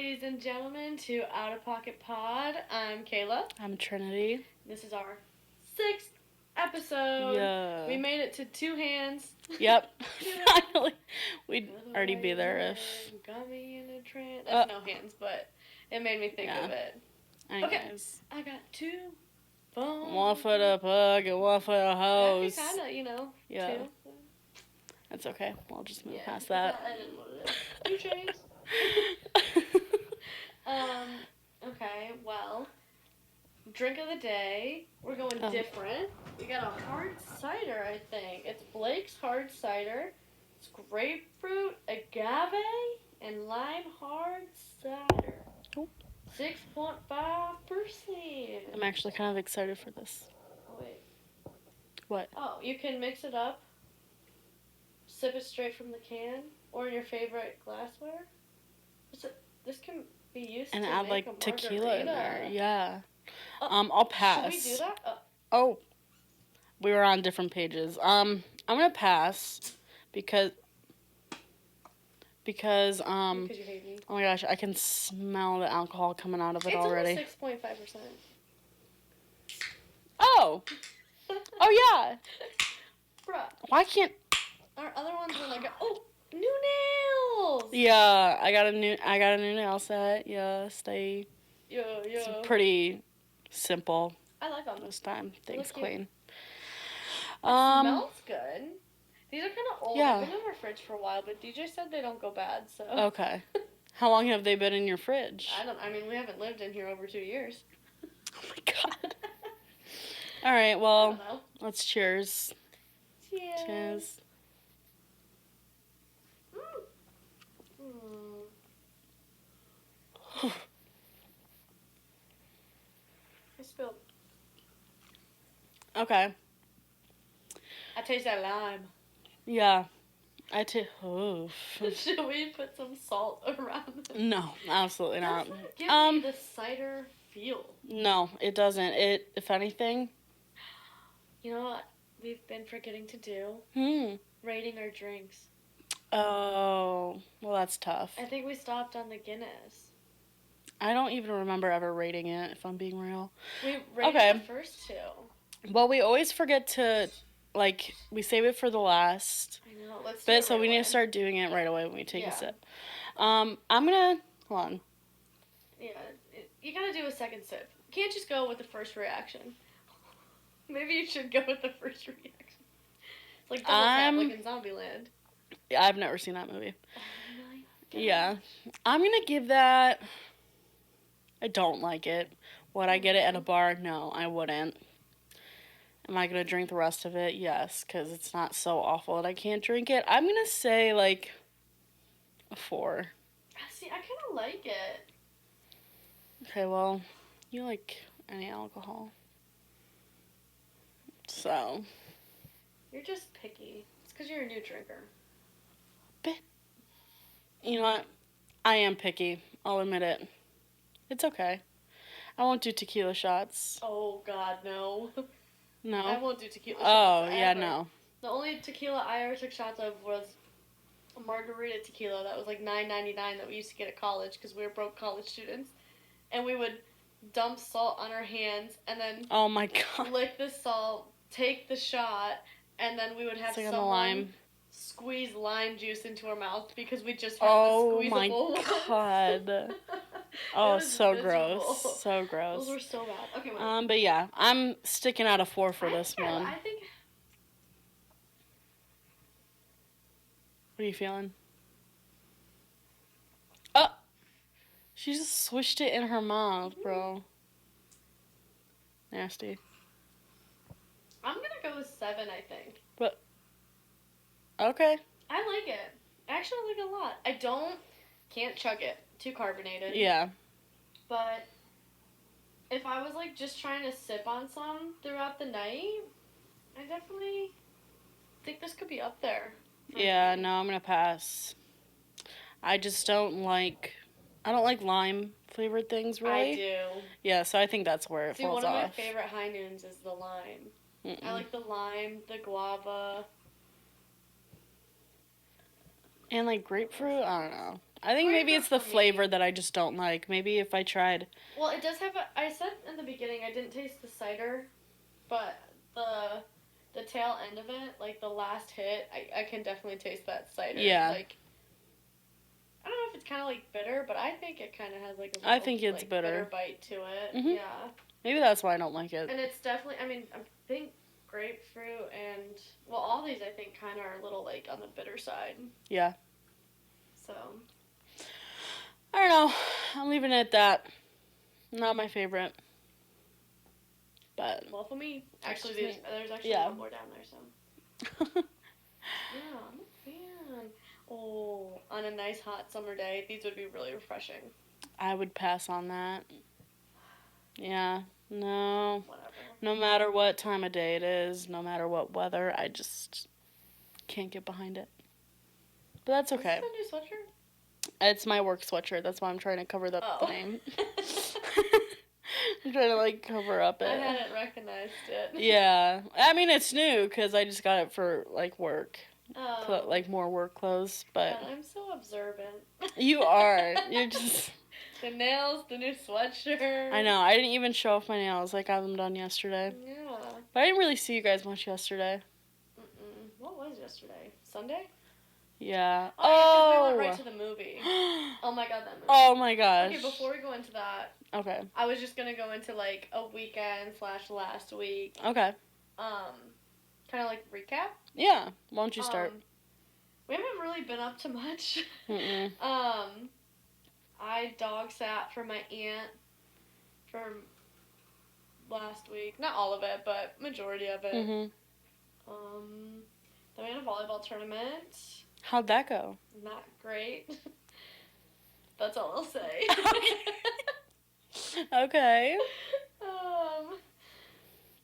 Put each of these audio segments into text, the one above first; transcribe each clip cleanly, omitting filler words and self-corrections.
ladies and gentlemen, to Out of Pocket Pod. I'm Kayla. I'm Trinity. This is our 6th episode. Yeah. We made it to 2 hands. Yep. Finally. We'd already be there if... Got me in a trance. That's no hands, but it made me think of it. Anyways. Okay. I got 2 phones. One foot a plug and one foot a hose. Kind of, Yeah. 2. That's okay. We'll just move past that. You changed. Okay, well, drink of the day. We're going different. We got a hard cider, I think. It's Blake's Hard Cider. It's grapefruit, agave, and lime hard cider. Oh. 6.5%. I'm actually kind of excited for this. Oh, wait. What? Oh, you can mix it up, sip it straight from the can, or in your favorite glassware. This can be used and to add make like a tequila in there. margarita. Yeah. I'll pass. Should we do that? Oh, we were on different pages. I'm gonna pass because you hate me. oh my gosh, I can smell the alcohol coming out of it already. It's almost 6.5%. Oh. Oh yeah. Bruh. Why can't Our other ones were like, new nails. Yeah, I got a new nail set. Yeah, stay. Yeah. It's pretty simple. I like them. This time. Things clean. Smells good. These are kind of old. Yeah. They've been in our fridge for a while, but DJ said they don't go bad, so. Okay. How long have they been in your fridge? I mean, we haven't lived in here over 2 years. Oh my god. All right, well, let's cheers. Cheers. Cheers. I spilled. Okay. I taste that lime. Yeah. Should we put some salt around it? No, absolutely not. Doesn't give me the cider feel. No, it doesn't. If anything. You know what we've been forgetting to do? Rating our drinks. Oh, well, that's tough. I think we stopped on the Guinness. I don't even remember ever rating it, if I'm being real. We rated the first 2. Well, we always forget to, we save it for the last I know. Let's do bit, it so right we away. need to start doing it right away when we take a sip. I'm gonna, hold on. Yeah, you gotta do a second sip. You can't just go with the first reaction. Maybe you should go with the first reaction. It's like double tap, like in Zombieland. I've never seen that movie. Oh my God. Yeah. I'm gonna give that, I don't like it. Would I get it at a bar? No, I wouldn't. Am I going to drink the rest of it? Yes, because it's not so awful that I can't drink it. I'm going to say, a 4. See, I kind of like it. Okay, well, you like any alcohol. So. You're just picky. It's because you're a new drinker. You know what? I am picky. I'll admit it. It's okay. I won't do tequila shots. Oh, God, no. No? I won't do tequila shots. Oh, yeah, ever. no. The only tequila I ever took shots of was a margarita tequila that was like $9.99 that we used to get at college because we were broke college students. And we would dump salt on our hands and then oh my God. lick the salt, take the shot, and then we would have someone squeeze lime juice into our mouth because we just had the squeezable one. Oh my God. Oh, so miserable. Gross. So gross. Those were so bad. Okay, wait. But yeah, I'm sticking out a 4 for this one. I think. What are you feeling? Oh! She just swished it in her mouth, bro. Nasty. I'm gonna go with 7, I think. But. Okay. I like it. I actually like it a lot. Can't chug it. Too carbonated. Yeah. But if I was just trying to sip on some throughout the night, I definitely think this could be up there. Yeah, no, I'm gonna pass. I just don't like lime flavored things, really. I do. Yeah, so I think that's where it falls off. One of my favorite high noons is the lime. I like the lime, the guava. And grapefruit, I don't know. I think maybe it's the for me. flavor that I just don't like. Maybe if I tried. Well, it does have I said in the beginning I didn't taste the cider, but the tail end of it, like the last hit, I can definitely taste that cider. Yeah. Like, I don't know if it's kind of like bitter, but I think it kind of has like a I little, think it's like, bitter. bite to it. Mhm. Yeah. Maybe that's why I don't like it. And it's definitely, I mean, I think grapefruit and, well, all these I think kind of are a little like on the bitter side. Yeah. So. I don't know. I'm leaving it at that. Not my favorite. But. Well, for me, actually, just there's actually Yeah. one more down there, so. Yeah, I'm a fan. Oh, on a nice hot summer day, these would be really refreshing. I would pass on that. Yeah. No. Whatever. No matter what time of day it is, no matter what weather, I just can't get behind it. But that's okay. Is this a new sweatshirt? It's my work sweatshirt. That's why I'm trying to cover up the name. I'm trying to, like, cover up it. I hadn't recognized it. Yeah. I mean, it's new because I just got it for, like, work. Oh. Like, more work clothes. But God, I'm so observant. you are. You're just... The nails, the new sweatshirt. I know. I didn't even show off my nails. I got them done yesterday. Yeah. But I didn't really see you guys much yesterday. What was yesterday? Sunday? Yeah. Oh, yeah, 'cause we went right to the movie. Oh my god, that movie. Oh my gosh. Okay, before we go into that, okay. I was just gonna go into like a weekend / last week. Okay. Kind of like recap. Yeah. Why don't you start? We haven't really been up to much. Mm-mm. I dog sat for my aunt for last week. Not all of it, but majority of it. Mhm. Then we had a volleyball tournament. How'd that go? Not great. That's all I'll say. Okay.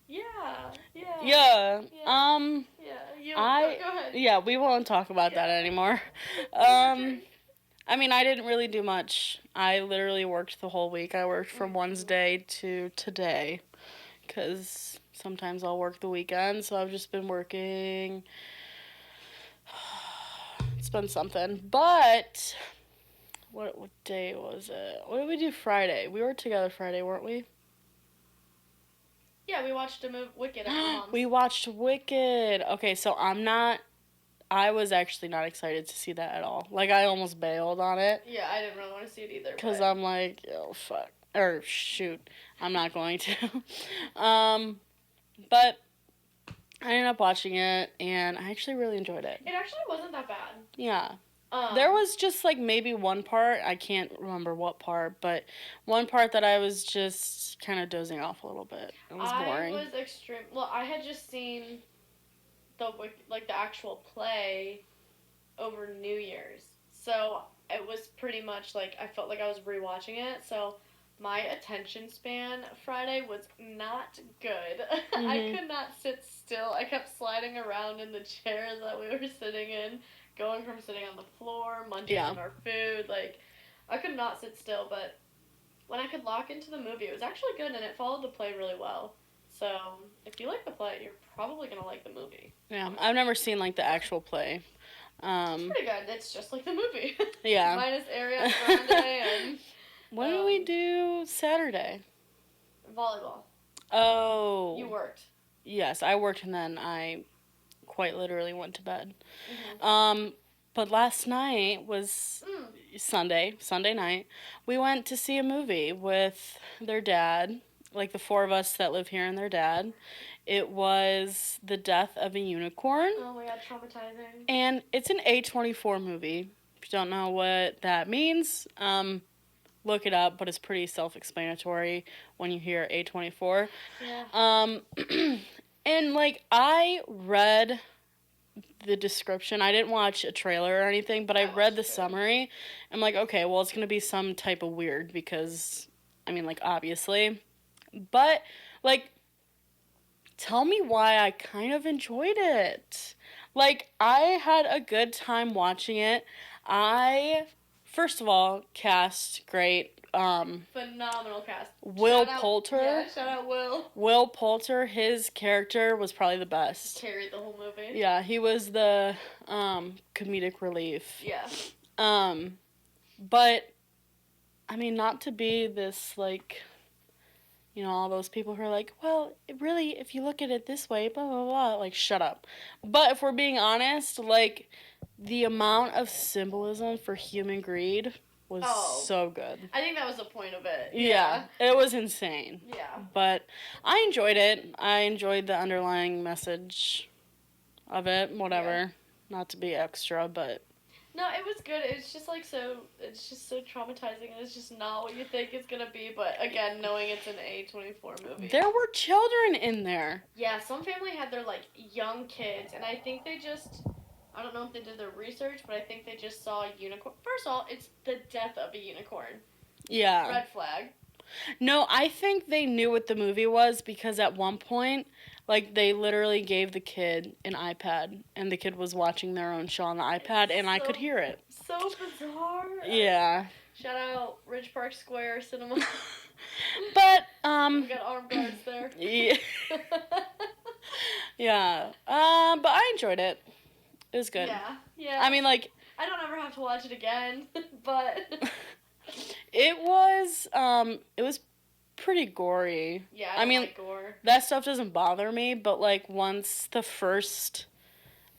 Yeah. Yeah. Yeah. You go ahead. Yeah, we won't talk about that anymore. I mean, I didn't really do much. I literally worked the whole week. I worked from Wednesday to today because sometimes I'll work the weekend, so I've just been working. It's been something. But what day was it? What did we do Friday? We were together Friday, weren't we? Yeah, we watched a movie, Wicked, at my mom's. We watched Wicked. Okay, so I was actually not excited to see that at all. Like, I almost bailed on it. Yeah, I didn't really want to see it either. Because I'm like, oh, fuck. Or, shoot. I'm not going to. But I ended up watching it, and I actually really enjoyed it. It actually wasn't that bad. Yeah. There was just, like, maybe one part. I can't remember what part, but one part that I was just kind of dozing off a little bit. It was boring. I was extreme. Well, I had just seen the actual play over New Year's, so it was pretty much like I felt like I was rewatching it. So my attention span Friday was not good. Mm-hmm. I could not sit still. I kept sliding around in the chairs that we were sitting in, going from sitting on the floor, munching on our food. Like, I could not sit still, but when I could lock into the movie, it was actually good, and it followed the play really well. So, if you like the play, you're probably going to like the movie. Yeah, I've never seen, like, the actual play. It's pretty good. It's just like the movie. Yeah. Minus Ariana Grande and... What did we do Saturday? Volleyball. Oh. You worked. Yes, I worked, and then I quite literally went to bed. Mm-hmm. But last night was Sunday night. We went to see a movie with their dad, like the four of us that live here and their dad. It was The Death of a Unicorn. Oh my god, traumatizing. And it's an A24 movie. If you don't know what that means, look it up, but it's pretty self-explanatory when you hear A24. Yeah. And, like, I read the description. I didn't watch a trailer or anything, but I read the summary. I'm like, okay, well, it's going to be some type of weird because, I mean, like, obviously. But, like, tell me why I kind of enjoyed it. Like, I had a good time watching it. First of all, cast great. Phenomenal cast. Will Poulter. Yeah, shout out Will. Will Poulter, his character was probably the best. Carried the whole movie. Yeah, he was the comedic relief. Yeah. But, I mean, not to be this, like, you know, all those people who are like, well, it really, if you look at it this way, blah, blah, blah, like, shut up. But if we're being honest, like, the amount of symbolism for human greed was Oh. so good. I think that was the point of it. Yeah, it was insane. Yeah. But I enjoyed it. I enjoyed the underlying message of it, whatever. Yeah. Not to be extra, but No, it was good. It's just like it's just so traumatizing, and it's just not what you think it's gonna be. But again, knowing it's an A24 movie. there were children in there. Yeah, some family had their like young kids, and I think they just. I don't know if they did their research, but I think they just saw a unicorn. First of all, it's the death of a unicorn. Yeah. Red flag. No, I think they knew what the movie was because at one point, like, they literally gave the kid an iPad, and the kid was watching their own show on the iPad, and I could hear it. So bizarre. Yeah. Shout out Ridge Park Square Cinema. But, We got armed guards there. Yeah. Yeah. But I enjoyed it. It was good. Yeah. I mean, like, I don't ever have to watch it again, but it was pretty gory. yeah, I mean, like gore. that stuff doesn't bother me, but like once the first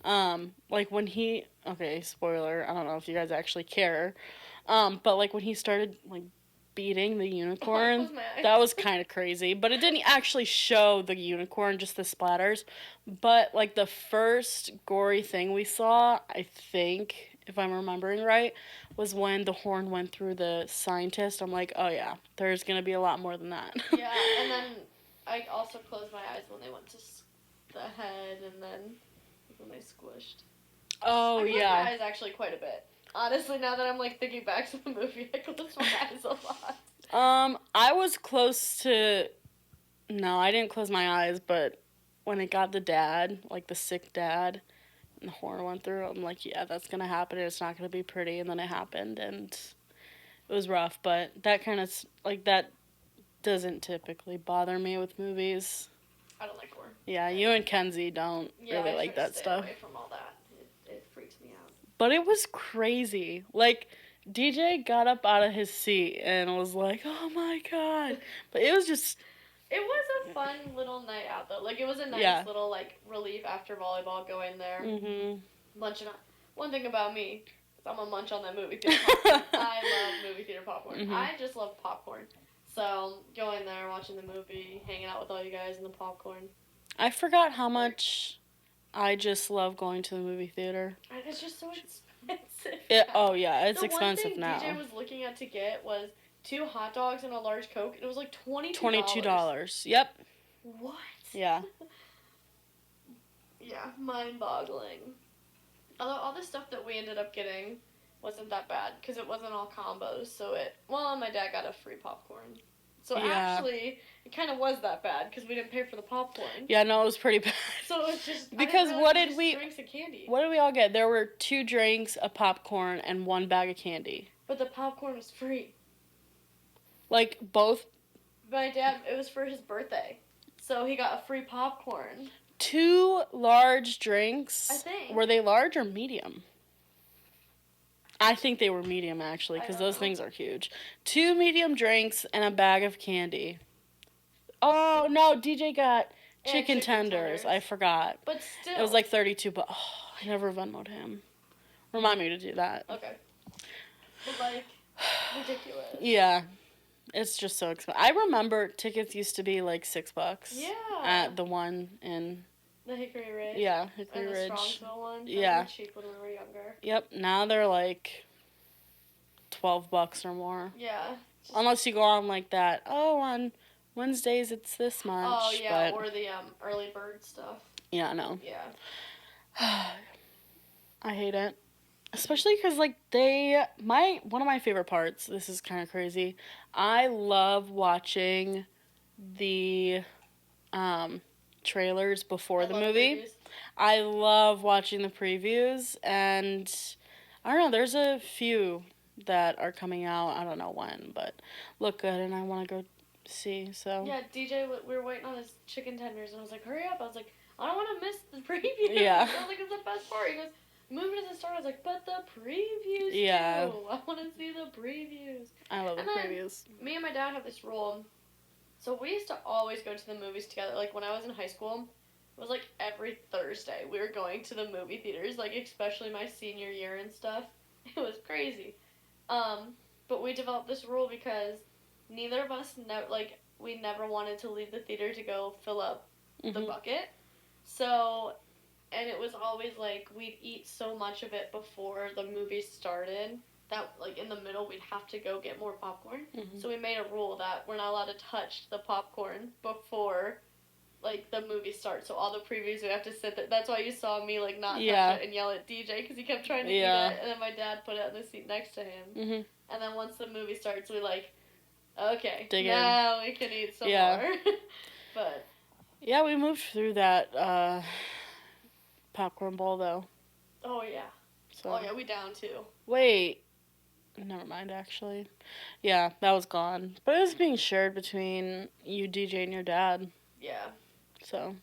like when he, okay, spoiler, I don't know if you guys actually care. But like when he started like beating the unicorn, that was kind of crazy, but it didn't actually show the unicorn, just the splatters. But like the first gory thing we saw, I think, if I'm remembering right, was when the horn went through the scientist. I'm like, oh yeah, there's gonna be a lot more than that. Yeah, and then I also closed my eyes when they went to the head, and then when they squished. Oh, I closed yeah. my eyes actually quite a bit. Honestly, now that I'm like thinking back to the movie, I closed my eyes a lot. I was close to. No, I didn't close my eyes, but when it got the dad, like the sick dad, and the horn went through, I'm like, yeah, that's gonna happen, and it's not gonna be pretty, and then it happened, and it was rough, but that kind of, like, that doesn't typically bother me with movies. I don't like gore. Yeah, you and Kenzie don't really like that stuff. Away from all that. It freaks me out. But it was crazy. Like, DJ got up out of his seat and was like, oh my god. But it was just... It was a fun little night out, though. Like, it was a nice little, like, relief after volleyball, going there. Mm-hmm. Munching on... One thing about me is I'm a munch on that movie theater popcorn. I love movie theater popcorn. Mm-hmm. I just love popcorn. So, going there, watching the movie, hanging out with all you guys in the popcorn. I forgot how much I just love going to the movie theater. And it's just so expensive. Oh, yeah, it's expensive now. The one thing DJ was looking at to get was 2 hot dogs and a large Coke, and it was like $22. $22. Yep. What? Yeah. Yeah, mind-boggling. Although all the stuff that we ended up getting wasn't that bad, because it wasn't all combos, so my dad got a free popcorn. So actually, it kind of was that bad, because we didn't pay for the popcorn. Yeah, no, it was pretty bad. So it was just... Because drinks and candy. What did we all get? There were 2 drinks, a popcorn, and 1 bag of candy. But the popcorn was free. Like, both... My dad, it was for his birthday. So he got a free popcorn. 2 large drinks. I think. Were they large or medium? I think they were medium, actually, because those things are huge. 2 medium drinks and a bag of candy. Oh, no, DJ got chicken tenders. I forgot. But still. It was like 32, but I never Venmo'd him. Remind me to do that. Okay. But, like, ridiculous. Yeah. It's just so expensive. I remember tickets used to be like $6. Yeah. At the one in... The Hickory Ridge. Yeah, Hickory and Ridge. The Strongsville one. Yeah. Those were cheap when we were younger. Yep, now they're like $12 or more. Yeah. Unless you go on like that, on Wednesdays it's this much. Oh, yeah, but, or the early bird stuff. Yeah, I know. Yeah. I hate it. Especially because, like, one of my favorite parts, this is kind of crazy, I love watching the, trailers before the movie. I love watching the previews, and I don't know, there's a few that are coming out, I don't know when, but look good, and I want to go see, so. Yeah, DJ, we were waiting on his chicken tenders, and I was like, hurry up. I was like, I don't want to miss the preview. Yeah. I was like, it's the best part. He goes, movie doesn't start. I was like, but the previews Yeah. do. I want to see the previews. I love the And then- previews. Me and my dad have this rule. So we used to always go to the movies together. Like when I was in high school, it was like every Thursday we were going to the movie theaters. Like especially my senior year and stuff. It was crazy. But we developed this rule because neither of us we never wanted to leave the theater to go fill up the Mhm. bucket. So, and it was always like we'd eat so much of it before the movie started that like in the middle we'd have to go get more popcorn. Mhm. So we made a rule that we're not allowed to touch the popcorn before like the movie starts. So all the previews we have to sit there. That's why you saw me like not Yeah. touch it and yell at DJ because he kept trying to Yeah. eat it, and then my dad put it on the seat next to him. Mhm. And then once the movie starts, we like, okay, Dig in. now we can eat some Yeah. more. But Yeah, we moved through that popcorn bowl though. oh yeah, So oh yeah, we down too. wait, never mind. Actually, yeah, that was gone. But it was being shared between you, DJ, and your dad. Yeah. So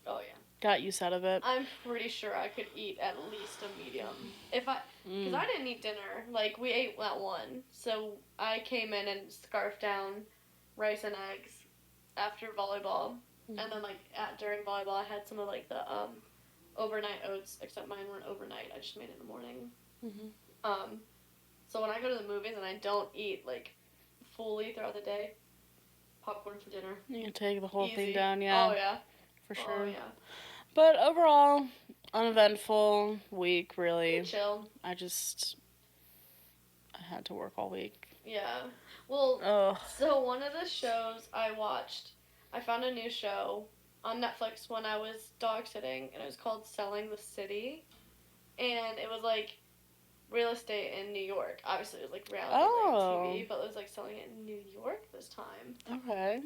Oh yeah. got use out of it. I'm pretty sure I could eat at least a medium because Mm. I didn't eat dinner. Like we ate that one, so I came in and scarfed down rice and eggs after volleyball, Mhm. and then like during volleyball I had some of like the overnight oats, except mine weren't overnight. I just made it in the morning. Mhm. So when I go to the movies and I don't eat like fully throughout the day, popcorn for dinner. You can take the whole Easy. thing down, yeah, Oh yeah. for sure. Oh yeah. But overall, uneventful week, really. Chill. I had to work all week. Yeah. Well, Ugh. so one of the shows I watched, I found a new show on Netflix when I was dog sitting, and it was called Selling the City. And it was like real estate in New York. Obviously, it was like reality TV, but it was like selling it in New York this time. Okay.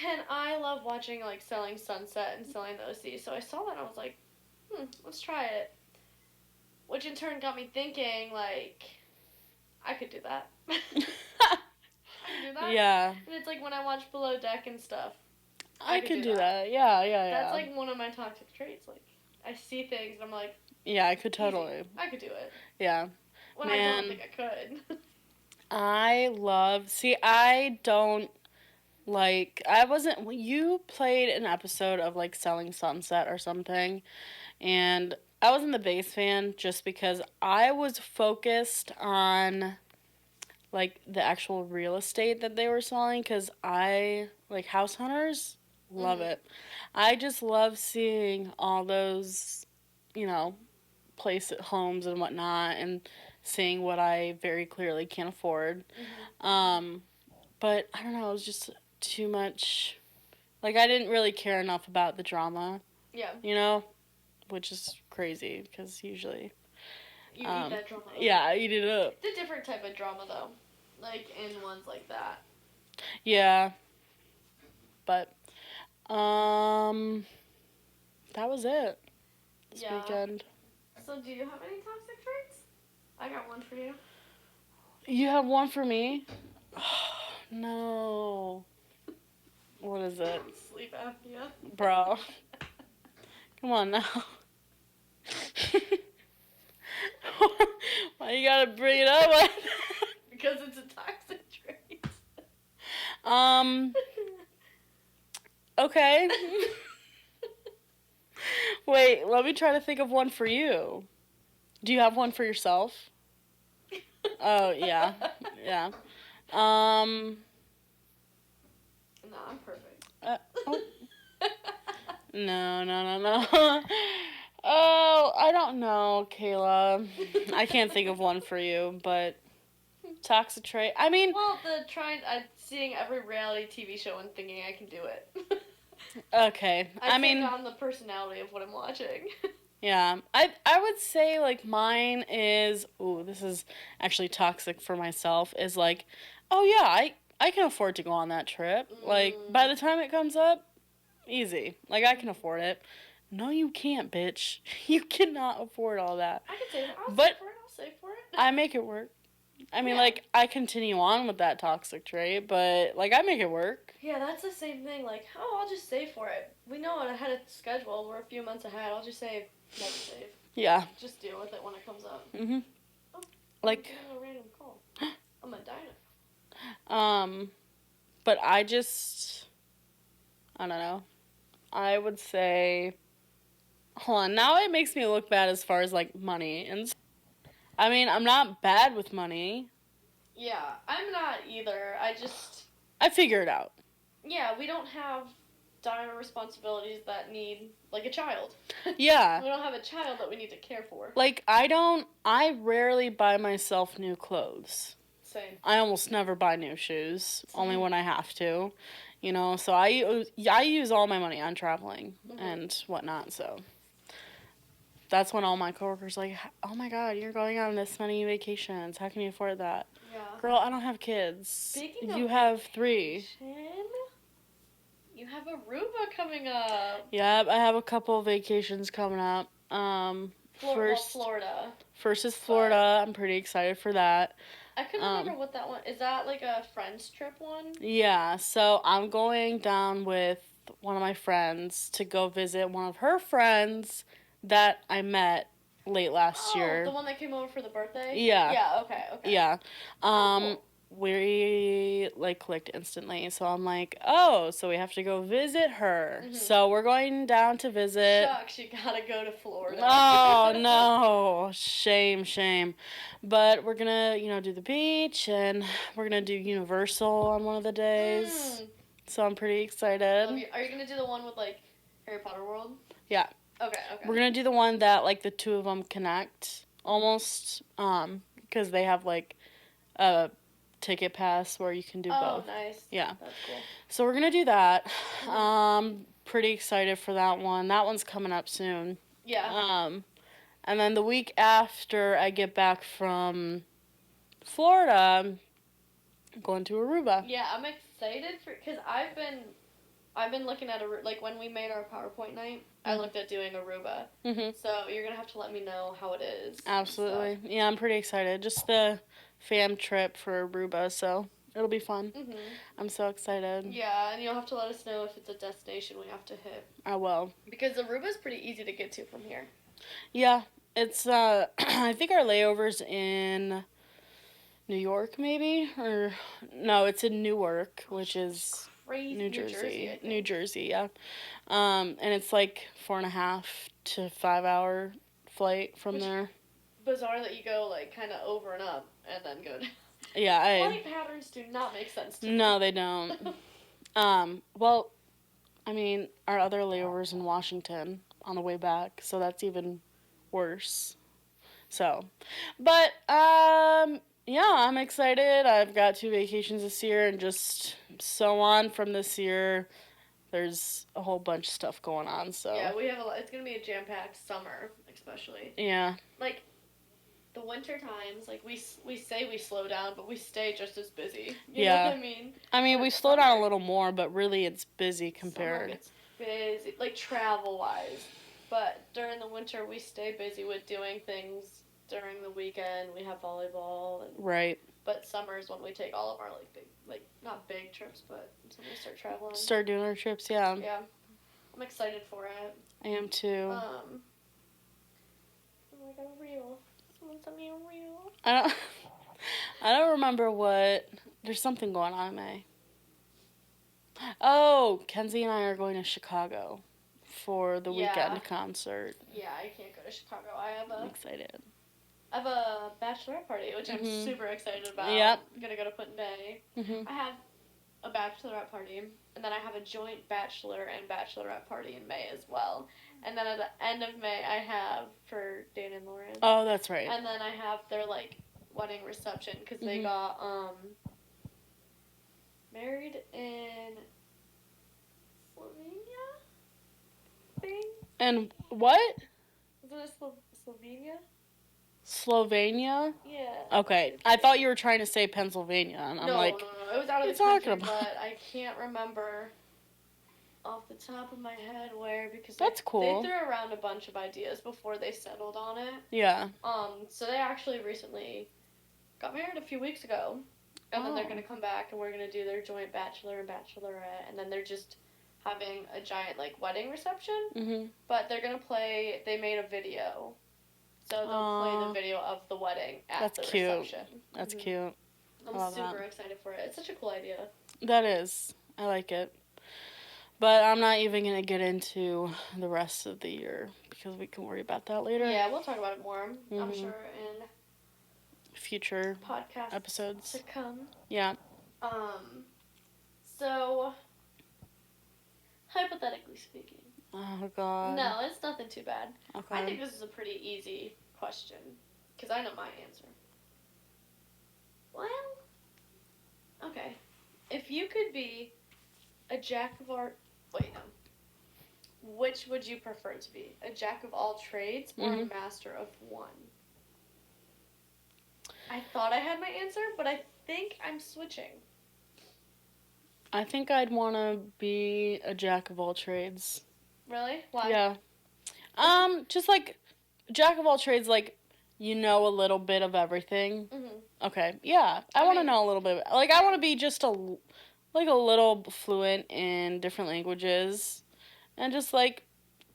And I love watching like Selling Sunset and Selling the OC, so I saw that and I was like, let's try it. Which in turn got me thinking, like, I could do that. I could do that. Yeah. And it's like when I watch Below Deck and stuff. I could do that. Yeah. That's like one of my toxic traits. Like, I see things and I'm like, yeah, I could totally. easy. I could do it. Yeah. When I don't think I could. You played an episode of like Selling Sunset or something, and I wasn't the base fan just because I was focused on like the actual real estate that they were selling, because I like House Hunters, love it. I just love seeing all those, homes and whatnot, and seeing what I very clearly can't afford. But I don't know, it was just too much. Like, I didn't really care enough about the drama. Yeah. Which is crazy because usually. You eat that drama up. Yeah, I eat it up. It's a different type of drama though. Like in ones like that. Yeah. But, that was it this weekend. So do you have any toxic traits? I got one for you. You have one for me? No. What is it? Sleep apnea. Bro. Come on now. Why you gotta bring it up like that? Because it's a toxic trait. Okay. Wait, let me try to think of one for you. Do you have one for yourself? Oh, yeah. Yeah. No, I'm perfect. Oh. No. Oh, I don't know, Kayla. I can't think of one for you, but toxic trait. I mean, well, seeing every reality TV show and thinking I can do it. Okay. I take on the personality of what I'm watching. Yeah. I would say, like, mine is, this is actually toxic for myself, is like, oh yeah, I can afford to go on that trip. Like, by the time it comes up, easy. Like, I can afford it. No, you can't, bitch. You cannot afford all that. I can save it. I'll save for it. I make it work. I mean, like, I continue on with that toxic trait, but, like, I make it work. Yeah, that's the same thing. Like, I'll just save for it. We know it ahead of schedule. We're a few months ahead. I'll just save. Never save. Yeah. Just deal with it when it comes up. Mhm. Oh, Like, I'm getting a random call. I'm a dino. but I don't know. I would say, hold on. Now it makes me look bad as far as like money, and I mean, I'm not bad with money. Yeah, I'm not either. I figure it out. Yeah, we don't have dire responsibilities that need, like, a child. Yeah. We don't have a child that we need to care for. Like, I rarely buy myself new clothes. Same. I almost never buy new shoes, only when I have to, so I use all my money on traveling and whatnot, so that's when all my coworkers are like, oh my god, you're going on this many vacations, how can you afford that? Yeah. Girl, I don't have kids. Speaking You of have 3. You have Aruba coming up. Yep, I have a couple of vacations coming up. Florida. First is Florida. I'm pretty excited for that. I couldn't remember what that one is. That like a friends trip one? Yeah, so I'm going down with one of my friends to go visit one of her friends that I met late last year. The one that came over for the birthday? Yeah. Yeah, okay. Yeah. Cool. We like clicked instantly, so I'm like, oh, so we have to go visit her. So we're going down to visit. Shucks, you gotta go to Florida. Oh no, shame. But we're gonna, do the beach, and we're gonna do Universal on one of the days. So I'm pretty excited. Are you gonna do the one with like Harry Potter World? Yeah. Okay. We're gonna do the one that like the two of them connect almost, because they have like a ticket pass where you can do both. Oh, nice. Yeah. That's cool. So we're gonna do that. Pretty excited for that one. That one's coming up soon. Yeah. And then the week after I get back from Florida, I'm going to Aruba. Yeah, I'm excited because I've been looking at like when we made our PowerPoint night, I looked at doing Aruba. So you're gonna have to let me know how it is. Absolutely. Yeah, I'm pretty excited. Just the fam trip for Aruba, so it'll be fun. I'm so excited. Yeah, and you'll have to let us know if it's a destination we have to hit. I will. Because Aruba's pretty easy to get to from here. Yeah, it's I think our layover's in New York, maybe, or no, it's in Newark, which is crazy. New Jersey. New Jersey, yeah. And it's like 4.5 to 5 hour flight from there. Bizarre that you go like kind of over and up and then go down. Yeah, flight patterns do not make sense to me. No, they don't. Well, I mean, our other layover's in Washington on the way back, so that's even worse. So, but yeah, I'm excited. I've got 2 vacations this year, and just so on from this year. There's a whole bunch of stuff going on, so. Yeah, we have a lot. It's going to be a jam-packed summer, especially. Yeah. Like, the winter times, like, we say we slow down, but we stay just as busy. You know what I mean? I mean, we slow down a little more, but really it's busy compared. Summer gets busy, like, travel-wise. But during the winter, we stay busy with doing things during the weekend. We have volleyball. Right. But summer is when we take all of our, like, big, like, not big trips, but when we start traveling. Start doing our trips, yeah. Yeah. I'm excited for it. I am too. Oh my god, a reel. Someone sent me a reel. I don't remember what. There's something going on in May. Oh, Kenzie and I are going to Chicago for the weekend concert. Yeah, I can't go to Chicago. I'm excited. I have a bachelorette party, which I'm super excited about. Yep. I'm gonna go to Put-in-Bay. I have a bachelorette party, and then I have a joint bachelor and bachelorette party in May as well. And then at the end of May, I have for Dan and Lauren. Oh, that's right. And then I have their like wedding reception because they got married in Slovenia. Thing. And what? Is it Slovenia? Slovenia? Yeah. Okay, I thought you were trying to say Pennsylvania, and I'm like, no, it was out of the country, but I can't remember off the top of my head where, because that's cool. They threw around a bunch of ideas before they settled on it. Yeah. So they actually recently got married a few weeks ago, and then they're gonna come back and we're gonna do their joint bachelor and bachelorette, and then they're just having a giant like wedding reception. But they're gonna play. They made a video So they'll play the video of the wedding at the cute. reception. That's cute. I'm super excited for it. It's such a cool idea. That is. I like it. But I'm not even going to get into the rest of the year because we can worry about that later. Yeah, we'll talk about it more, I'm sure, in future podcast episodes to come. Yeah. So, hypothetically speaking. Oh, God. No, it's nothing too bad. Okay. I think this is a pretty easy question because I know my answer. Well, okay. If you could be a jack of all... Wait, no. Which would you prefer to be? A jack of all trades or a master of one? I thought I had my answer, but I think I'm switching. I think I'd want to be a jack of all trades. Really? Why? Yeah. Just like, jack of all trades, like, you know a little bit of everything. Okay, yeah. I want to know a little bit. Like, I want to be just a little fluent in different languages. And just, like,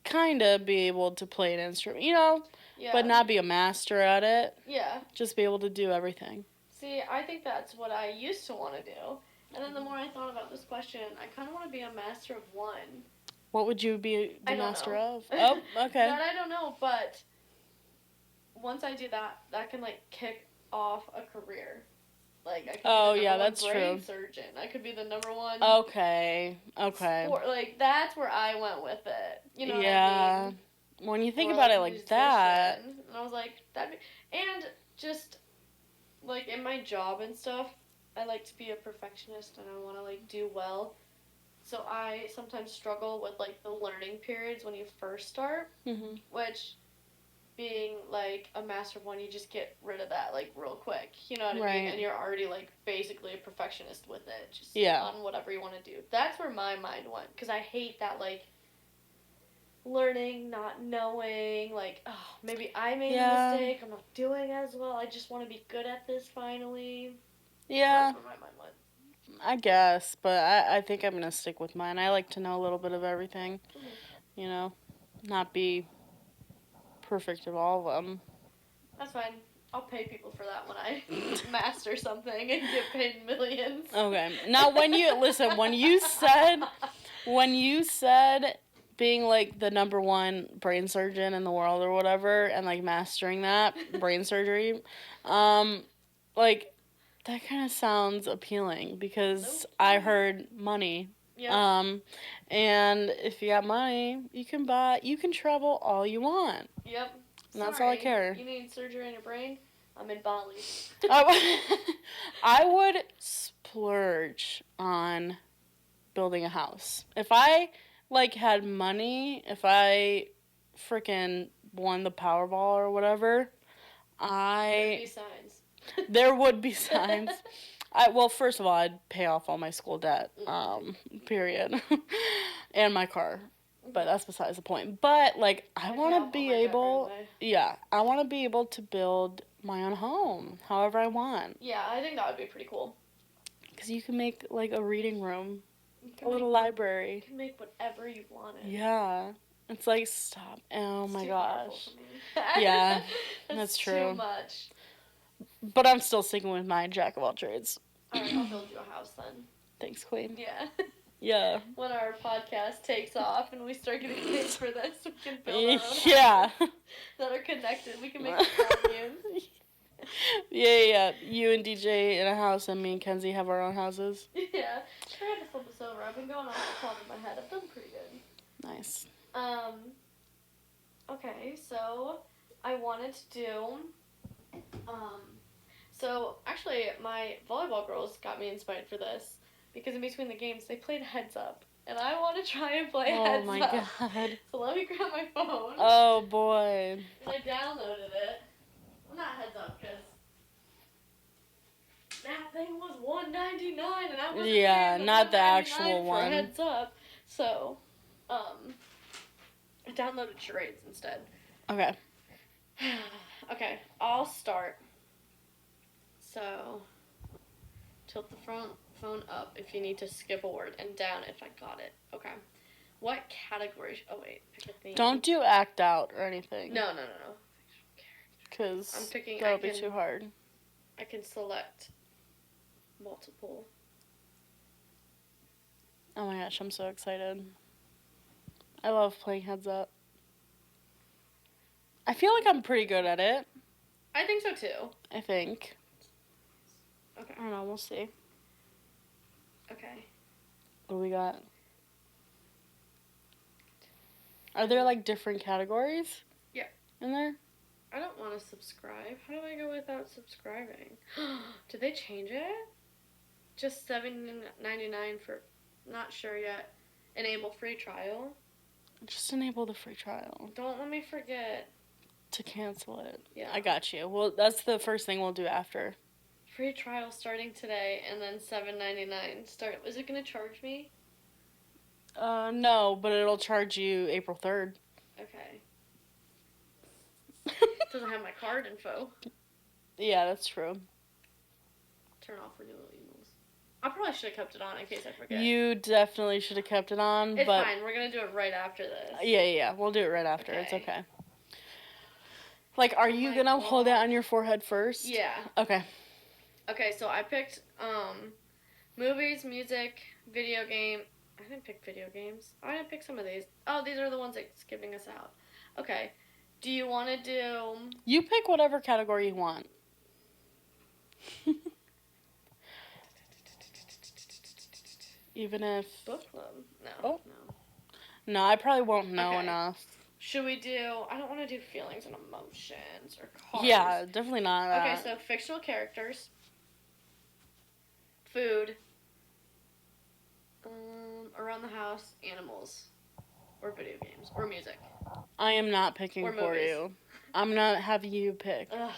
kind of be able to play an instrument, you know? Yeah. But not be a master at it. Yeah. Just be able to do everything. See, I think that's what I used to want to do. And then the more I thought about this question, I kind of want to be a master of one. What would you be the master of? Oh, okay. That I don't know, but once I do that, that can, like, kick off a career. Like, I could be the number one brain surgeon. I could be the number one... Okay. Sport. Like, that's where I went with it. You know what I mean? When you think about it like that... And I was like, that'd be... And just, like, in my job and stuff, I like to be a perfectionist and I want to, like, do well. So I sometimes struggle with, like, the learning periods when you first start, which, being, like, a master of one, you just get rid of that, like, real quick. You know what I mean? And you're already, like, basically a perfectionist with it, just on whatever you want to do. That's where my mind went, because I hate that, like, learning, not knowing, like, oh, maybe I made a mistake, I'm not doing as well, I just want to be good at this finally. Yeah. That's where my mind went. I guess, but I think I'm going to stick with mine. I like to know a little bit of everything, you know, not be perfect at all of them. That's fine. I'll pay people for that when I master something and get paid millions. Okay. Now, when you said being, like, the number one brain surgeon in the world or whatever, and, like, mastering that, brain surgery, like, that kind of sounds appealing, because I heard money. Yeah. And if you got money, you can travel all you want. Yep. And that's all I care. You need surgery on your brain? I'm in Bali. I would splurge on building a house. If I, like, had money, if I freaking won the Powerball or whatever, There'd be signs. There would be signs. Well, first of all, I'd pay off all my school debt, period, and my car. But that's besides the point. But, like, I want to be able, I want to be able to build my own home, however I want. Yeah, I think that would be pretty cool. Because you can make, like, a reading room, a little library. You can make whatever you wanted. Yeah. It's like, stop. Oh, my gosh. For me. Yeah, that's true. Too much. But I'm still sticking with my jack of all trades. Alright, I'll build you a house then. Thanks, Queen. Yeah. Yeah. When our podcast takes off and we start getting paid for this, we can build our own houses that are connected. We can make a commune. Yeah. You and DJ in a house, and me and Kenzie have our own houses. Yeah. Try to flip this over. I've been going off the top of my head. I've done pretty good. Nice. Okay, so I wanted to do, so actually my volleyball girls got me inspired for this, because in between the games they played Heads Up, and I want to try and play Heads Up. Oh my god. So let me grab my phone. Oh boy. And I downloaded it. Well, not Heads Up, because that thing was $1.99, and I wasn't paying not the $1.99 actual for one. Heads Up. So, I downloaded Charades instead. Okay. Okay, I'll start. So, tilt the front phone up if you need to skip a word, and down if I got it. Okay. What category? Oh wait, pick a theme. Don't do act out or anything. No. because I'm picking. that'll be too hard. I can select multiple. Oh my gosh, I'm so excited. I love playing Heads Up. I feel like I'm pretty good at it. I think so too. I think. Okay. I don't know, we'll see. Okay. What do we got? Are there like different categories? Yeah. In there? I don't want to subscribe. How do I go without subscribing? Did they change it? Just $7.99 for, not sure yet. Enable free trial. Just enable the free trial. Don't let me forget. To cancel it. Yeah. I got you. Well, that's the first thing we'll do after. Free trial starting today, and then $7.99. Is it gonna charge me? No, but it'll charge you April 3rd. Okay. Doesn't have my card info. Yeah, that's true. Turn off renewal emails. I probably should have kept it on in case I forget. You definitely should have kept it on, It's but fine. We're gonna do it right after this. Yeah. We'll do it right after. It's Okay. okay. Like, are you my gonna hold it God. on your forehead first? Yeah. Okay. Okay, so I picked movies, music, video game. I didn't pick video games. I didn't pick some of these. Oh, these are the ones that's giving us out. Okay. Do you want to do... You pick whatever category you want. Even if... Book club? No. Oh. No. No, I probably won't know Okay. enough. Should we do... I don't want to do feelings and emotions or cars. Yeah, definitely not that. Okay, so fictional characters. Food. Around the house. Animals. Or video games. Or music. I am not picking Or for movies. you. I'm not having you pick. Ugh.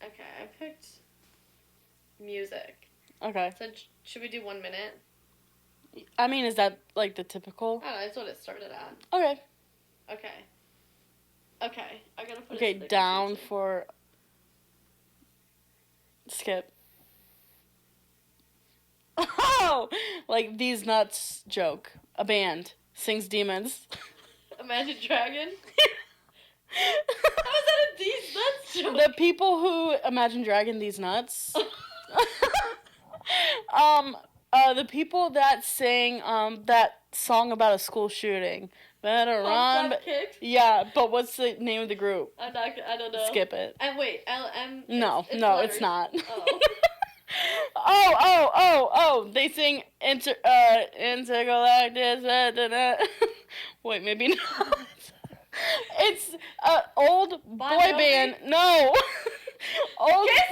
Okay, I picked music. Okay. So should we do 1 minute? I mean, is that like the typical? I don't know, that's what it started at. Okay. Okay. Okay, I gotta put Okay, a sticker down sheet. for... Skip. Oh! Like, These Nuts joke. A band sings Demons. Imagine Dragon? How is that a These Nuts joke? The people who Imagine Dragon These Nuts. The people that sing that song about a school shooting. Better run. Pump Kicks? Yeah, but what's the name of the group? I don't know. Skip it. And wait, LM. No, it's it's letters. not. Oh. Oh, they sing intergalactic. Wait, maybe not. It's old Bon boy Jovi? band. No. old Kiss?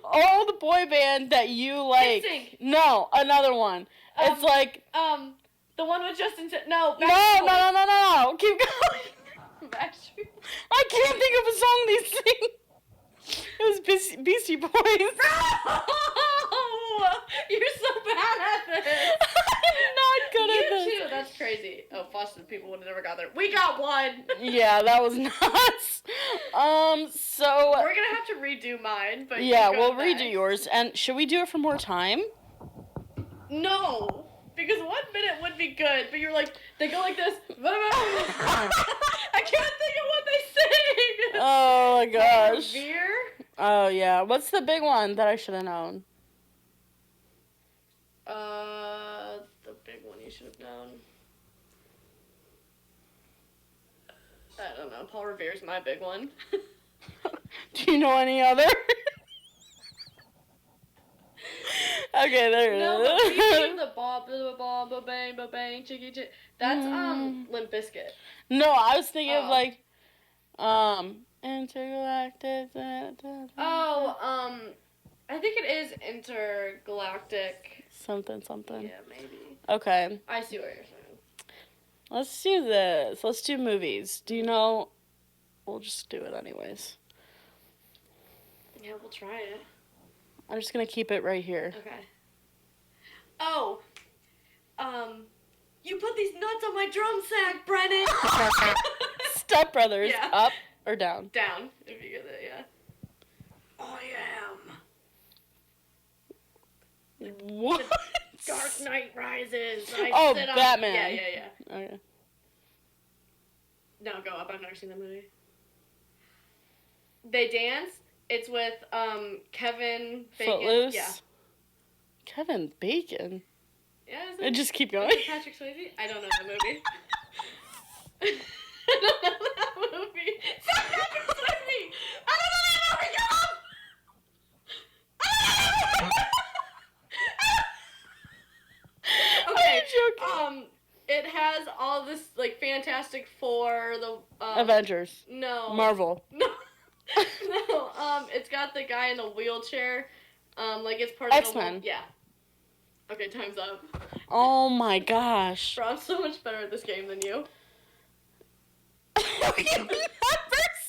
old boy band that you like. NSYNC. No, another one. It's like The one with Justin. No. no. Keep going. Backstreet. I can't think of a song they sing. It was Beastie Boys. No! You're so bad at this. I'm not good at You this. too. That's crazy. Oh, Foster people would have never got there. We got one. Yeah, that was nuts. So We're gonna have to redo mine, but yeah, you go we'll next. redo yours. And should we do it for more time? No, because 1 minute would be good, but you're like they go like this. I can't think of what they sing. Oh my gosh. Revere. Oh yeah. What's the big one that I should have known? The big one you should have known. I don't know. Paul Revere's my big one. Do you know any other? Okay, there it No, but we is. sing the ba bang ba bang chickie chick. That's Limp Bizkit. No, I was thinking of Oh. like intergalactic. Oh, I think it is intergalactic. Something. Yeah, maybe. Okay, I see what you're saying. let's do this. Let's do movies. Do you know? We'll just do it anyways. Yeah, we'll try it. I'm just gonna keep it right here. Okay. Oh, you put these nuts on my drum sack, Brennan. Step Brothers, Yeah. up or down? Down, if you get it, yeah. I am. What? Dark Knight Rises. I Oh, sit on- Batman. Yeah. Okay. No, go up. I've never seen that movie. They Dance. It's with Kevin Bacon. Footloose? Yeah. Kevin Bacon? Yeah, is I it? just keep Is going. it Patrick Swayze? I don't know that movie. I don't know that movie. It's not Patrick Swayze! I don't know that movie! Get off! Okay, I'm joking. it has all this, like, Fantastic Four, the, Avengers. No. Marvel. No. No, it's got the guy in the wheelchair, like, it's part of X-Men. Yeah. Okay, time's up. Oh my gosh. Bro, I'm so much better at this game than you. Have you never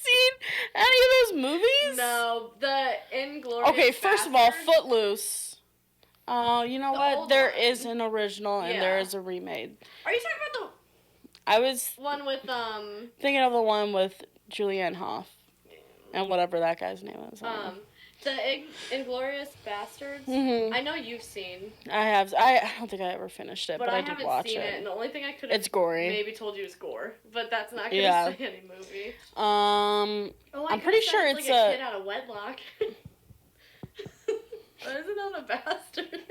seen any of those movies? No, the Inglourious Okay, first of all, Basterds. Footloose. Oh, you know The what? old There one. is an original and there Yeah. is a remade. Are you talking about I was the one with, thinking of the one with Julianne Hough and whatever that guy's name is. the Inglourious Bastards? Mhm. I know you've seen, I don't think I ever finished it, but but I I did haven't watch seen it, it. and the only thing I could have It's gory. maybe told you is gore, but that's not gonna Yeah. say any movie. Oh, Oh, I'm pretty could've said sure it's it's like a a- kid out of wedlock. Why is it not a bastard?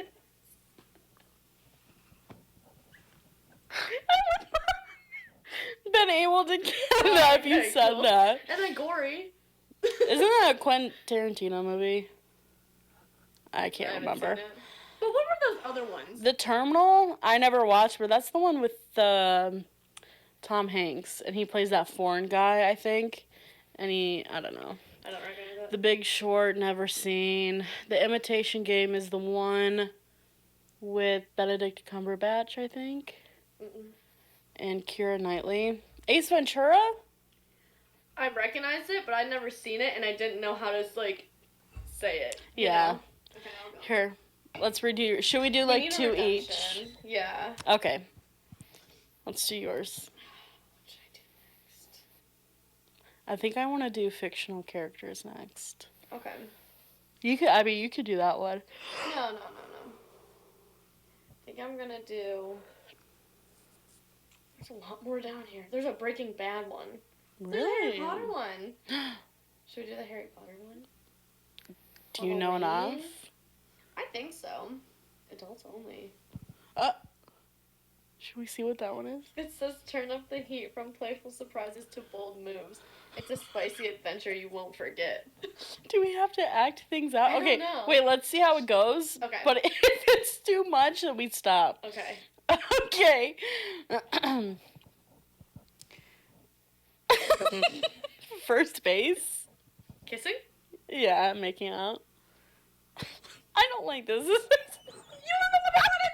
been able to get that if you okay, said cool. that. And then gory. Isn't that a Quentin Tarantino movie? I I can't haven't remember. seen it. But what were those other ones? The Terminal, I never watched, but that's the one with Tom Hanks, and he plays that foreign guy, I think. And I don't know. I don't recognize that. The Big Short, never seen. The Imitation Game is the one with Benedict Cumberbatch, I think, Mm-mm. and Keira Knightley. Ace Ventura? I recognized it, but I'd never seen it, and I didn't know how to, like, say it. you Yeah. know? Okay, I'll go. Here, let's redo. Should we do We like need a 2 redemption. each? Yeah. Okay. Let's do yours. What should I do next? I think I want to do fictional characters next. Okay. You could do that one. No. I think I'm gonna do... There's a lot more down here. There's a Breaking Bad one. There's a Really? Harry Potter one. Should we do the Harry Potter one? Do you know enough? Halloween? I think so. Adults only. Should we see what that one is? It says turn up the heat from playful surprises to bold moves. It's a spicy adventure you won't forget. Do we have to act things out? I don't Okay, know. wait, let's see how it goes. Okay. But if it's too much, then we stop. Okay. Okay. First base? Kissing? Yeah, making out. I don't like this. You were the one that wanted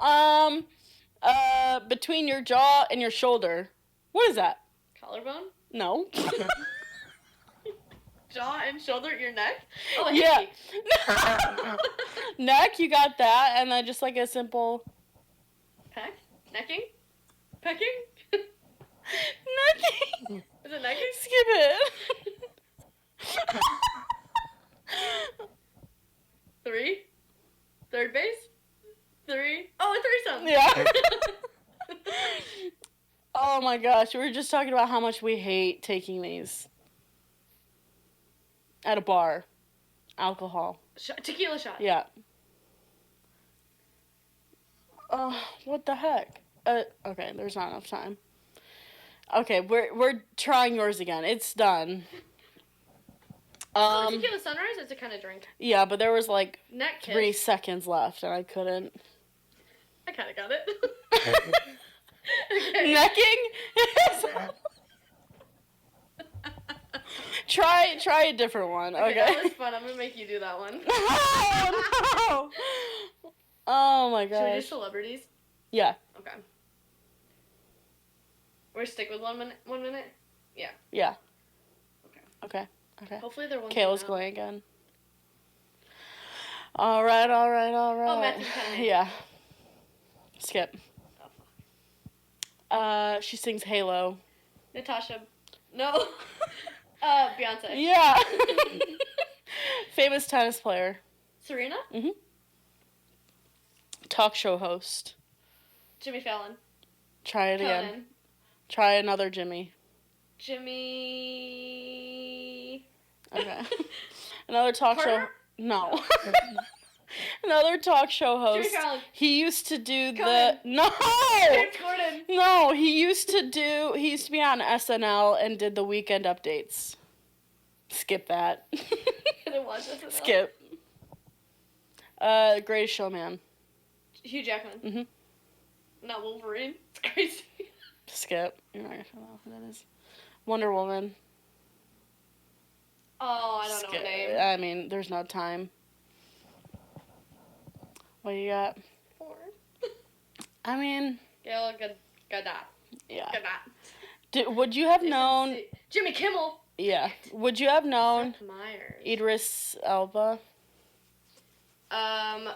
to do it! Between your jaw and your shoulder. What is that? Collarbone? No. Jaw and shoulder, your neck? Oh, Yeah. hanky. Neck, you got that, and then just like a simple Peck? Necking? Pecking? necking. Is it necking? Skip it. 3? Third base? 3? Oh, a threesome! Yeah. Oh my gosh, we were just talking about how much we hate taking these at a bar. Alcohol. Tequila shot. Yeah. Oh, what the heck? Okay, there's not enough time. Okay, we're trying yours again. It's done. Tequila sunrise is a kind of drink. Yeah, but there was like Neck kiss. 3 seconds left, and I couldn't. I kind of got it. Okay. Necking? Try a different one. Okay. That was fun. I'm gonna make you do that one. Oh no! Oh my Should we do gosh. celebrities? Yeah. Okay. We're stick with 1 minute. 1 minute. Yeah. Okay. Okay. Okay. Hopefully they're one. Kayla's going again. All right. Oh, Matthew McConaughey. Yeah. Skip. Oh, fuck. She sings Halo. Natasha. No. Beyonce. Yeah. Famous tennis player. Serena. Talk show host. Jimmy Fallon. Try it again. Conan. Try another Jimmy. Jimmy. Okay. Another talk show. Carter? No. Another talk show host. Jimmy Fallon. He used to do Conan. No. James Corden. No, he used to be on SNL and did the weekend updates. Skip that. I didn't watch this enough. Skip. Greatest Showman. Hugh Jackman. Mhm. Not Wolverine. It's crazy. Skip. You're not gonna know who that is. Wonder Woman. Oh, I don't know Skip. her name. I mean, there's no time. What you got? 4. I mean, Gail Gadot. yeah. Gadot. Would you have known? Jimmy Kimmel. Yeah. Would you have known Seth Meyers. Idris Elba?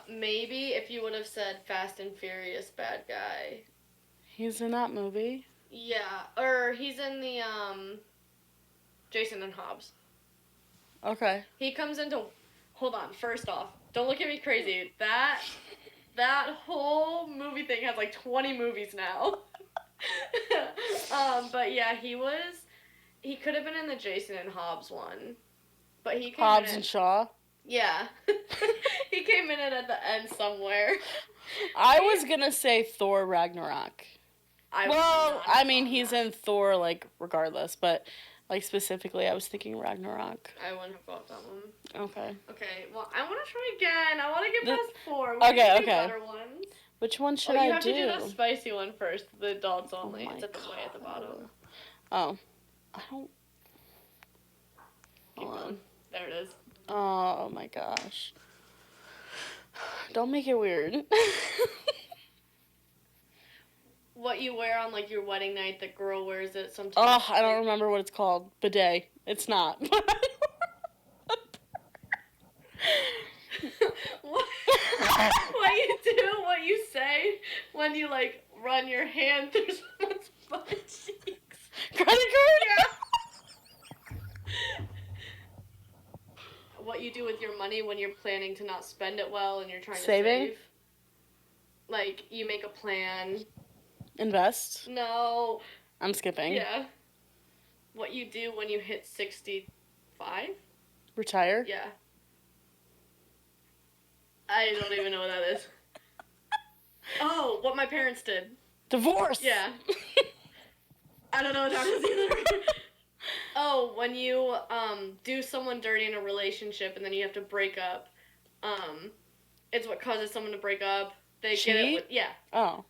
Maybe if you would have said Fast and Furious bad guy. He's in that movie. Yeah, or he's in the, Jason and Hobbs. Okay. He comes into, hold on, first off, don't look at me crazy. That whole movie thing has like 20 movies now. But yeah, he could have been in the Jason and Hobbs one. But he came Hobbs in and Shaw. Yeah. He came in it at the end somewhere. I was gonna say Thor Ragnarok. I mean, he's in Thor, like, regardless, but, like, specifically, I was thinking Ragnarok. I wouldn't have got that one. Okay. Okay, well, I want to try again. I want to get past 4. We Okay, can do okay. better ones. Which one should you I have do? to do the spicy one first, the adults only. Oh my It's at the way at the bottom. Oh. I don't... Keep Hold on. going. There it is. Oh, my gosh. Don't make it weird. What you wear on, like, your wedding night, the girl wears it sometimes. Oh, I don't remember what it's called. Bidet. It's not. What you do, what you say when you, like, run your hand through someone's butt cheeks. Credit card? Yeah. What you do with your money when you're planning to not spend it well and you're trying to Saving? save. Like, you make a plan. Invest? No. I'm skipping. Yeah. What you do when you hit 65? Retire? Yeah. I don't even know what that is. Oh, what my parents did. Divorce! Yeah. I don't know what that is either. Oh, when you do someone dirty in a relationship and then you have to break up, it's what causes someone to break up. They get it with, yeah. Oh.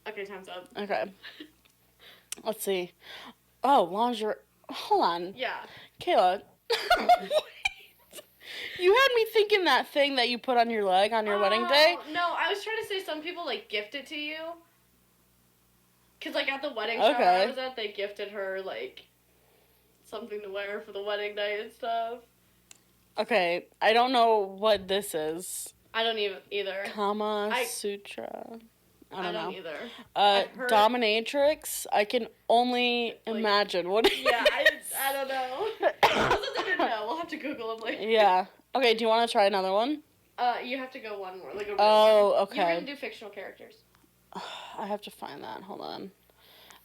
Okay, time's up. Okay. Let's see. Oh, lingerie. Hold on. Yeah. Kayla. You had me thinking that thing that you put on your leg on your wedding day. No, I was trying to say some people, like, gift it to you. Because, like, at the wedding shower I was at, they gifted her, like, something to wear for the wedding night and stuff. Okay, I don't know what this is. I don't even either. Kama Sutra. I don't know. Either. Dominatrix. I can only imagine what. Yeah, I don't know. I didn't know. We'll have to Google them later. Yeah. Okay. Do you want to try another one? You have to go one more. Like a real one. Okay. You can do fictional characters. I have to find that. Hold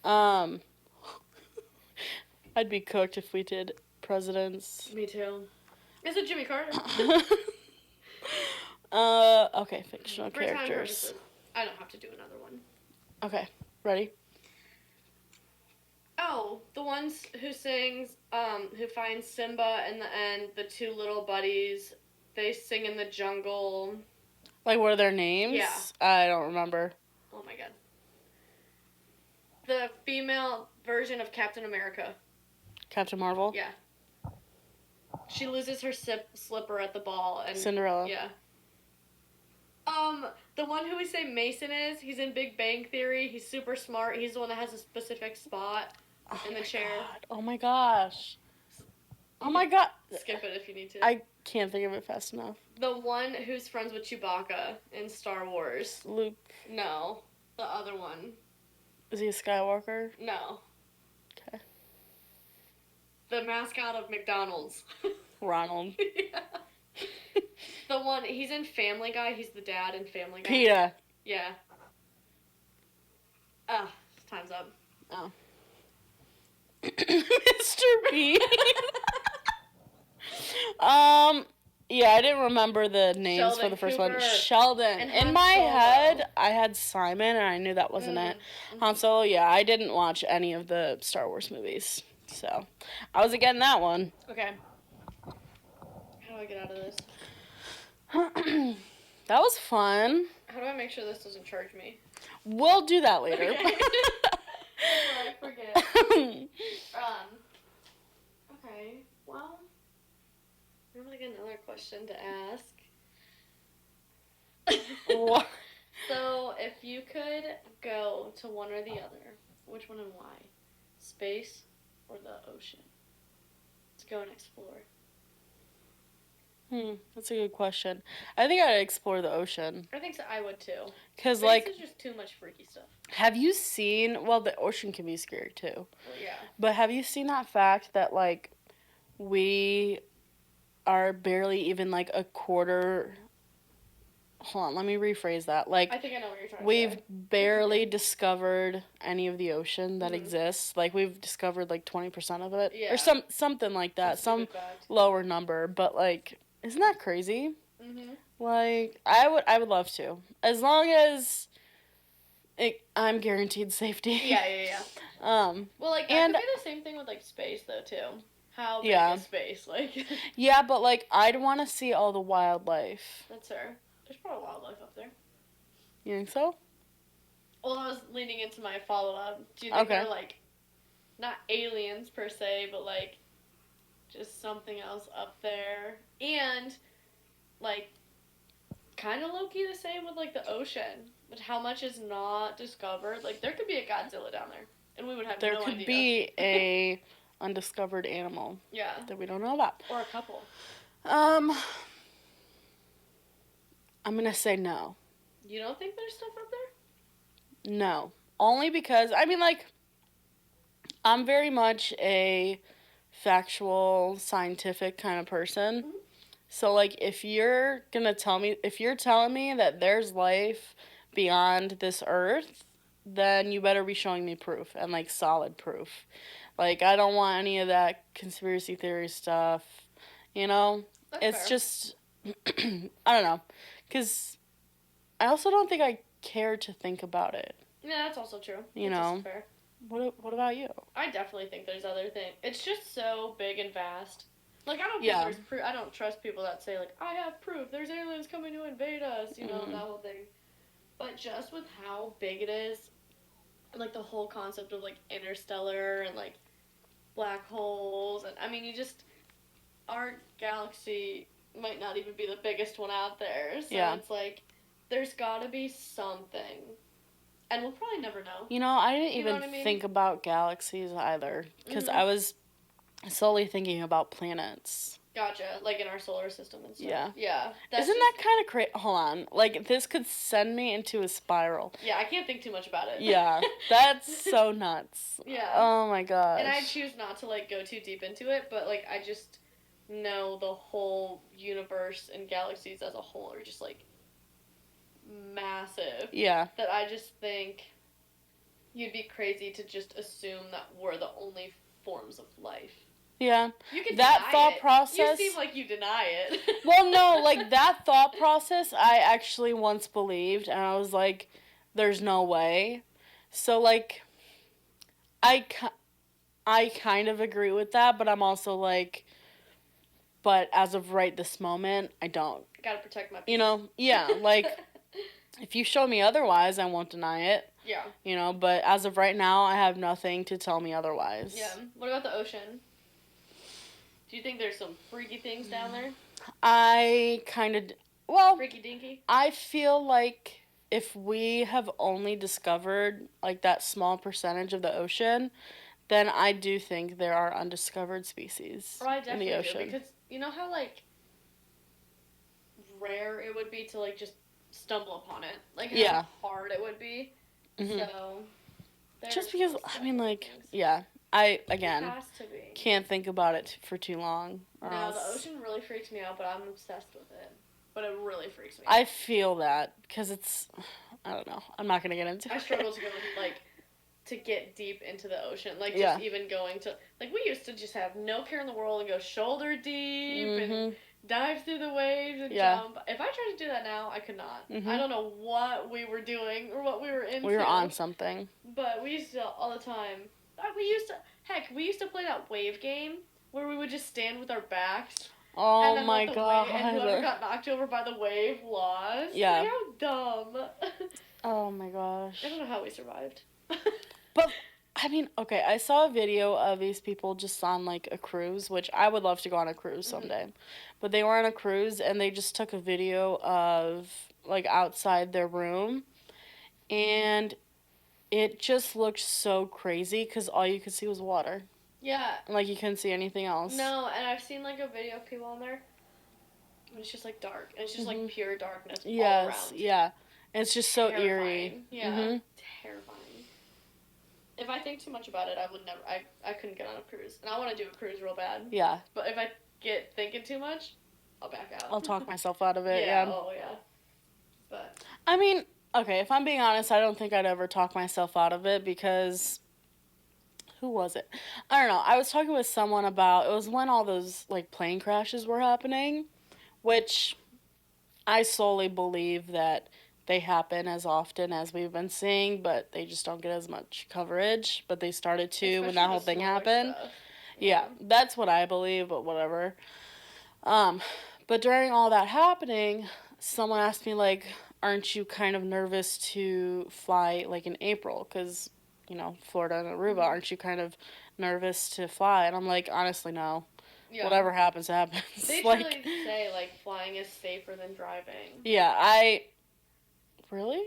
on. I'd be cooked if we did presidents. Me too. Is it Jimmy Carter? Okay, fictional characters. I don't have to do another one. Okay, ready? Oh, the ones who sings, who finds Simba in the end, the 2 little buddies, they sing in the jungle. Like, what are their names? Yeah. I don't remember. Oh my god. The female version of Captain America. Captain Marvel? Yeah. She loses her slipper at the ball and Cinderella. Yeah. The one who we say Mason is, he's in Big Bang Theory. He's super smart. He's the one that has a specific spot in the chair. God. Oh my gosh. Oh my god. Skip it if you need to. I can't think of it fast enough. The one who's friends with Chewbacca in Star Wars. Luke. No. The other one. Is he a Skywalker? No. Okay. The mascot of McDonald's. Ronald. Yeah. The one, he's in Family Guy. He's the dad in Family Guy. PETA. Yeah. Ah, time's up. Oh. Mr. Bean. Yeah, I didn't remember the names for the first one. Cooper, Sheldon. and In Han my Solo. head, I had Simon, and I knew that wasn't it. Han Solo, yeah, I didn't watch any of the Star Wars movies. So, I wasn't getting that one. Okay. How do I get out of this? That was fun. How do I make sure this doesn't charge me? We'll do that later. Okay. I forget. Okay, well, I'm gonna get another question to ask. What? So, if you could go to one or the other, which one and why? Space or the ocean? Let's go and explore. That's a good question. I think I'd explore the ocean. I think so. I would too. Because, Space like, is just too much freaky stuff. have you seen, well, the ocean can be scary too. Well, yeah. But have you seen that fact that, like, we are barely even, like, a quarter. Hold on, let me rephrase that. Like, I think I know what you're trying to we've say. barely discovered any of the ocean that exists. Like, we've discovered, like, 20% of it. Yeah. Or something like that. That's a Some good fact. lower number. But, like, isn't that crazy? Mhm. Like, I would love to. As long as I'm guaranteed safety. Yeah. Well, like, that and could be the same thing with, like, space, though, too. How big Yeah. is space? Like, yeah, but, like, I'd want to see all the wildlife. that's her. There's probably wildlife up there. You think so? Well, I was leaning into my follow-up. Do you think Okay. they're, like, not aliens, per se, but, like, just something else up there? And, like, kind of low-key the same with, like, the ocean. But how much is not discovered? Like, there could be a Godzilla down there. And we would have There no could idea. be a undiscovered animal Yeah. that we don't know about. Or a couple. I'm gonna say no. You don't think there's stuff up there? No. Only because, I mean, like, I'm very much a factual, scientific kind of person. Mhm. So, like, if you're telling me that there's life beyond this earth, then you better be showing me proof, and, like, solid proof. Like, I don't want any of that conspiracy theory stuff, you know? That's It's fair. just, I don't know. Because I also don't think I care to think about it. Yeah, that's also true. You That's know. also fair. What about you? I definitely think there's other things. It's just so big and vast. Like, I don't think Yeah. there's proof. I don't trust people that say, like, I have proof. There's aliens coming to invade us. You know, Mhm. that whole thing. But just with how big it is, and, like, the whole concept of, like, interstellar and, like, black holes. And, I mean, our galaxy might not even be the biggest one out there. So Yeah. it's like, there's gotta be something. And we'll probably never know. You know, I didn't You know even what I mean? think about galaxies either. Because Mhm. I was solely thinking about planets. Gotcha. Like in our solar system and stuff. Yeah. Yeah. Isn't that kind of crazy? Hold on. Like, this could send me into a spiral. Yeah, I can't think too much about it. Yeah. That's so nuts. Yeah. Oh my gosh. And I choose not to, like, go too deep into it, but, like, I just know the whole universe and galaxies as a whole are just, like, massive. Yeah. That I just think you'd be crazy to just assume that we're the only forms of life. Yeah. You can That deny thought it. process. You seem like you deny it. Well, no, like, that thought process I actually once believed, and I was like, there's no way. So, like, I kind of agree with that, but I'm also like, but as of right this moment, I don't. Gotta protect my peace. You know? Yeah, like, if you show me otherwise, I won't deny it. Yeah. You know, but as of right now, I have nothing to tell me otherwise. Yeah. What about the ocean? Do you think there's some freaky things down there? I kind of, well, Freaky dinky? I feel like if we have only discovered, like, that small percentage of the ocean, then I do think there are undiscovered species Oh, I in definitely the ocean. do, because you know how, like, rare it would be to, like, just stumble upon it? Like, how Yeah. hard it would be? Mhm. So, there's Just because, I mean, like, things. yeah, I, It again, has to be. can't think about it for too long. or No, the else- ocean really freaks me out, but I'm obsessed with it. But it really freaks me out. I feel that, because it's, I don't know, I'm not going to get into I it. struggle to go, like, to get deep into the ocean. Like, Yeah. just even going to, like, we used to just have no care in the world and go shoulder deep and Mhm. dive through the waves and Yeah. jump. If I tried to do that now, I could not. Mhm. I don't know what we were doing or what we were into. We were on something. But we used to, all the time, we used to play that wave game where we would just stand with our backs. Oh and then my let the god. wave, and whoever got knocked over by the wave lost. Yeah. Like, how dumb. Oh my gosh. I don't know how we survived. But, I mean, okay, I saw a video of these people just on, like, a cruise, which I would love to go on a cruise someday. But they were on a cruise, and they just took a video of, like, outside their room. And it just looked so crazy, because all you could see was water. Yeah. Like, you couldn't see anything else. No, and I've seen, like, a video of people on there, and it's just, like, dark. And it's just, like, pure darkness all around. Yeah. And it's just so Terrifying. eerie. Yeah. Mm-hmm. Terrifying. If I think too much about it, I would never, I couldn't get on a cruise. And I want to do a cruise real bad. Yeah. But if I get thinking too much, I'll back out. I'll talk myself out of it, yeah. Oh, yeah. But. I mean, okay, if I'm being honest, I don't think I'd ever talk myself out of it because... Who was it? I don't know. I was talking with someone about... It was when all those, like, plane crashes were happening, which I solely believe that they happen as often as we've been seeing, but they just don't get as much coverage. But they started to Especially when that whole the thing smaller happened. stuff. Yeah, that's what I believe, but whatever. But during all that happening, someone asked me, like, aren't you kind of nervous to fly, like, in April? Because, you know, Florida and Aruba, aren't you kind of nervous to fly? And I'm like, honestly, no. Yeah. Whatever happens, happens. They like, truly say, like, flying is safer than driving. Yeah, Really?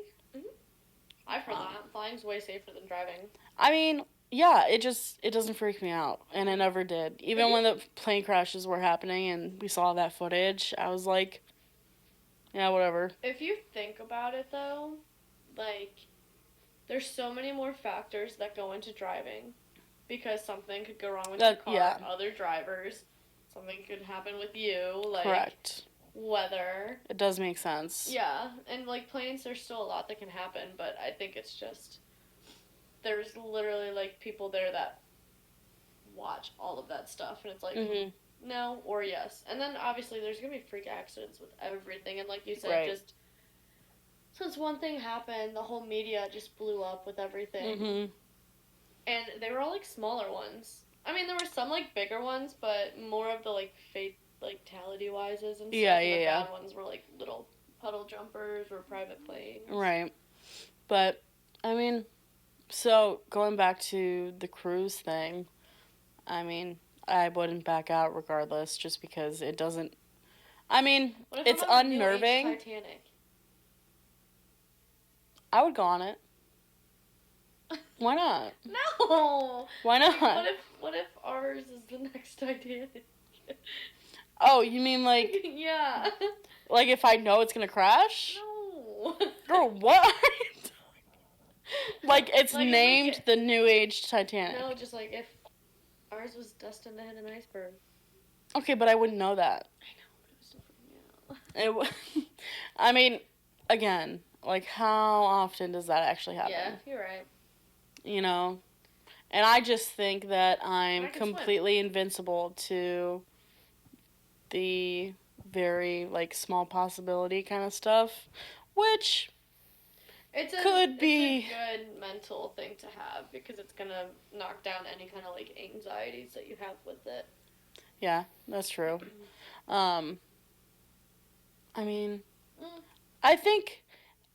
I've heard that. Flying's way safer than driving. I mean, yeah, it doesn't freak me out, and it never did. Even when the plane crashes were happening and we saw that footage, I was like, yeah, whatever. If you think about it, though, like, there's so many more factors that go into driving because something could go wrong with your car, yeah. other drivers, something could happen with you, like, Correct. Weather. It does make sense. Yeah, and, like, planes, there's still a lot that can happen, but I think it's just, there's literally, like, people there that watch all of that stuff, and it's like, no or yes. And then, obviously, there's going to be freak accidents with everything, and like you said, just, since one thing happened, the whole media just blew up with everything. And they were all, like, smaller ones. I mean, there were some, like, bigger ones, but more of the, like, fatality-wise and stuff. Yeah, and the yeah. bad ones were, like, little puddle jumpers or private planes. Right. But, I mean, so, going back to the cruise thing, I mean, I wouldn't back out regardless, just because it doesn't... I mean, it's unnerving. New Age Titanic? I would go on it. Why not? No! Why not? What if ours is the next Titanic? Oh, you mean like... Yeah. Like if I know it's gonna crash? No. Girl, what are you doing? Like it's Like, named the New Age Titanic. No, just like if ours was destined to hit an iceberg. Okay, but I wouldn't know that. I know, but it was still freaking me out. I mean, again, like how often does that actually happen? Yeah, you're right. You know? And I just think that I'm I can completely invincible to the very, like, small possibility kind of stuff, which could be... It's a good mental thing to have, because it's gonna knock down any kind of, like, anxieties that you have with it. Yeah, that's true. I mean, I think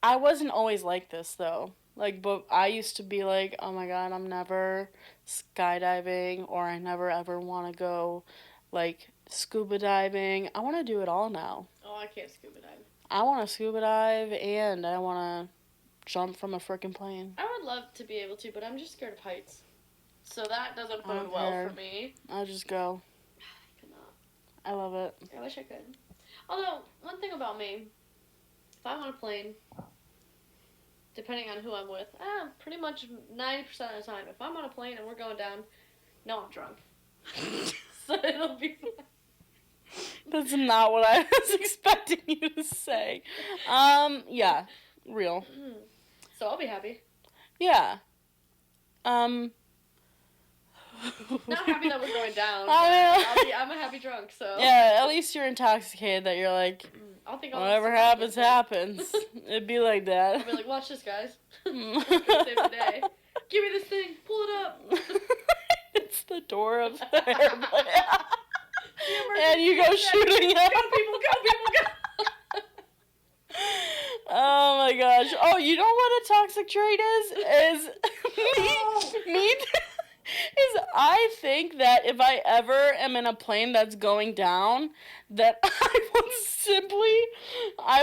I wasn't always like this, though. Like, but I used to be like, oh my god, I'm never skydiving, or I never ever want to go, like, scuba diving. I want to do it all now. Oh, I can't scuba dive. I want to scuba dive, and I want to jump from a frickin' plane. I would love to be able to, but I'm just scared of heights. So that doesn't bode well for me. I'll just go. I could not. I love it. I wish I could. Although, one thing about me, if I'm on a plane, depending on who I'm with, pretty much 90% of the time, if I'm on a plane and we're going down, no, I'm drunk. So it'll be fine. That's not what I was expecting you to say. Yeah, real. So I'll be happy. Yeah. Um. Not happy that we're going down. I know. I'm a happy drunk, so. Yeah, at least you're intoxicated that you're like, I'll think I'll whatever happens, happens. It'd be like that. I'll be like, watch this, guys. It's gonna save the day. Give me this thing. Pull it up. It's the door of the airplane. And you go shooting up. Go, people, go. Oh my gosh. Oh, you know what a toxic trait is? Me. Is I think that if I ever am in a plane that's going down, that I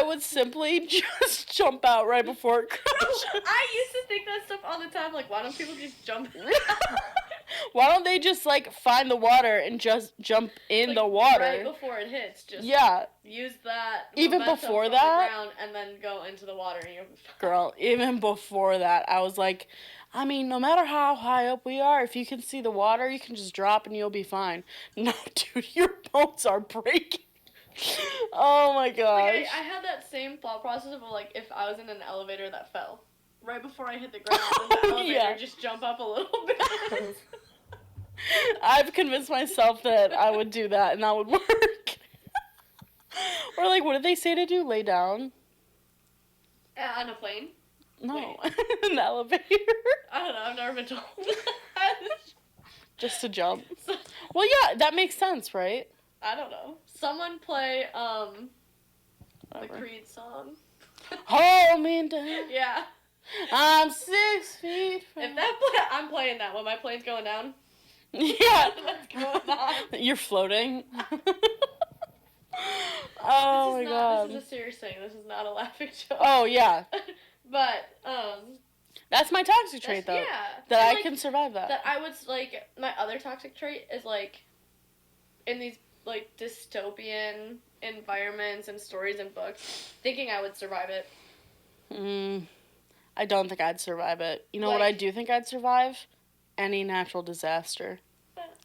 would simply just jump out right before it crashes. I used to think that stuff all the time. Like, why don't people just jump? Why don't they just like find the water and just jump in like, the water right before it hits? Just use that even before that, the ground and then go into the water. And you'll be fine. Girl, even before that, I was like, I mean, no matter how high up we are, if you can see the water, you can just drop and you'll be fine. No, dude, your bones are breaking. Oh my gosh. Like, I had that same thought process of like if I was in an elevator that fell right before I hit the ground, and the elevator just jump up a little bit. I've convinced myself that I would do that and that would work. Or like, what did they say to do? Lay down? On a plane? No, an elevator. I don't know. I've never been told. Just to jump. Well, yeah, that makes sense, right? I don't know. Someone play the Creed song. Hold me down. Yeah. I'm 6 feet from... If I'm playing that when my plane's going down. Yeah. That's going on. You're floating. Oh my god. This is a serious thing. This is not a laughing joke. Oh yeah. But that's my toxic trait though. Yeah. That and, I like, can survive that. That I would like my other toxic trait is like in these like dystopian environments and stories and books, thinking I would survive it. I don't think I'd survive it. You know what I do think I'd survive? Any natural disaster.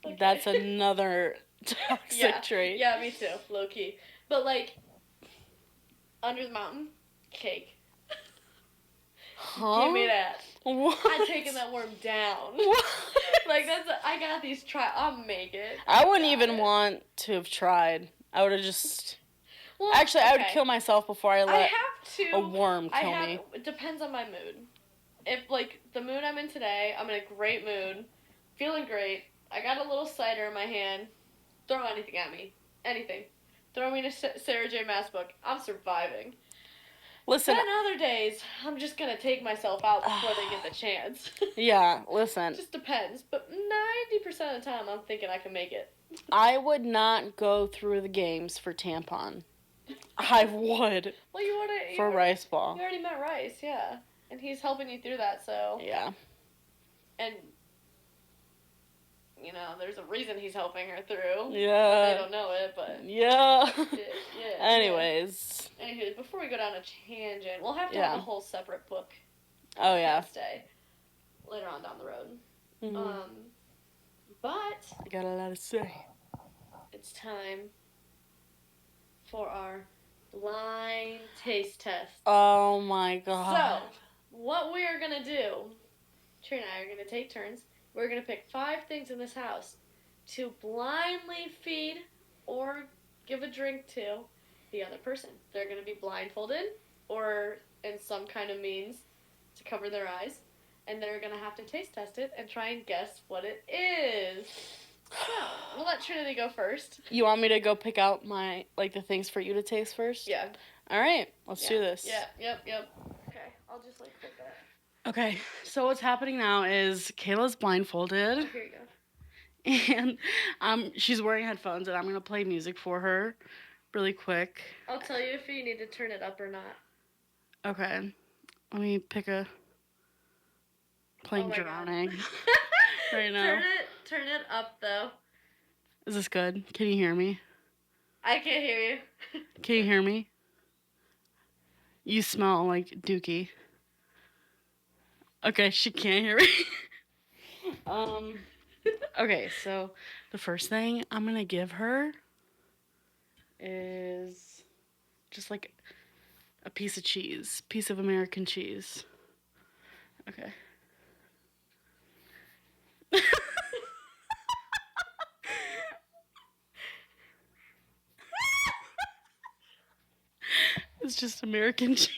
Okay. That's another toxic trait. Yeah, me too. Low key. But like under the mountain, cake. Huh? Give me that. What? I'm taking that worm down. What? Like I got these I'll make it. I wouldn't even want to have tried. I would have just... Well, actually, I would kill myself before I let a worm kill me. It depends on my mood. If, like, the mood I'm in today, I'm in a great mood, feeling great, I got a little cider in my hand, throw anything at me. Anything. Throw me in a Sarah J. Maas book. I'm surviving. Listen. Then other days, I'm just going to take myself out before they get the chance. Yeah, listen. It just depends. But 90% of the time, I'm thinking I can make it. I would not go through the games for tampon. I would. Well, you want to... For Rice Ball. You already met Rice, yeah. And he's helping you through that, so... Yeah. And... You know, there's a reason he's helping her through. Yeah. They don't know it, but... Yeah. Yeah. Anyways. Yeah. Anywho, before we go down a tangent, we'll have to have a whole separate book. Oh, yeah. Day. Later on down the road. Mm-hmm. But... I got a lot to say. It's time for our blind taste test. Oh, my God. So, what we are going to do... Trina and I are going to take turns. We're going to pick 5 things in this house to blindly feed or give a drink to the other person. They're going to be blindfolded or in some kind of means to cover their eyes. And they're going to have to taste test it and try and guess what it is. So, we'll let Trinity go first. You want me to go pick out the things for you to taste first? Yeah. All right, let's do this. Yeah, yep. Okay, I'll just put that. Okay, so what's happening now is Kayla's blindfolded. Oh, here you go. And she's wearing headphones, and I'm going to play music for her really quick. I'll tell you if you need to turn it up or not. Okay, let me pick a... Playing Drowning right now. Turn it up, though. Is this good? Can you hear me? I can't hear you. Can you hear me? You smell like Dookie. Okay, she can't hear me. Okay, so the first thing I'm gonna give her is just like a piece of American cheese. Okay. It's just American cheese.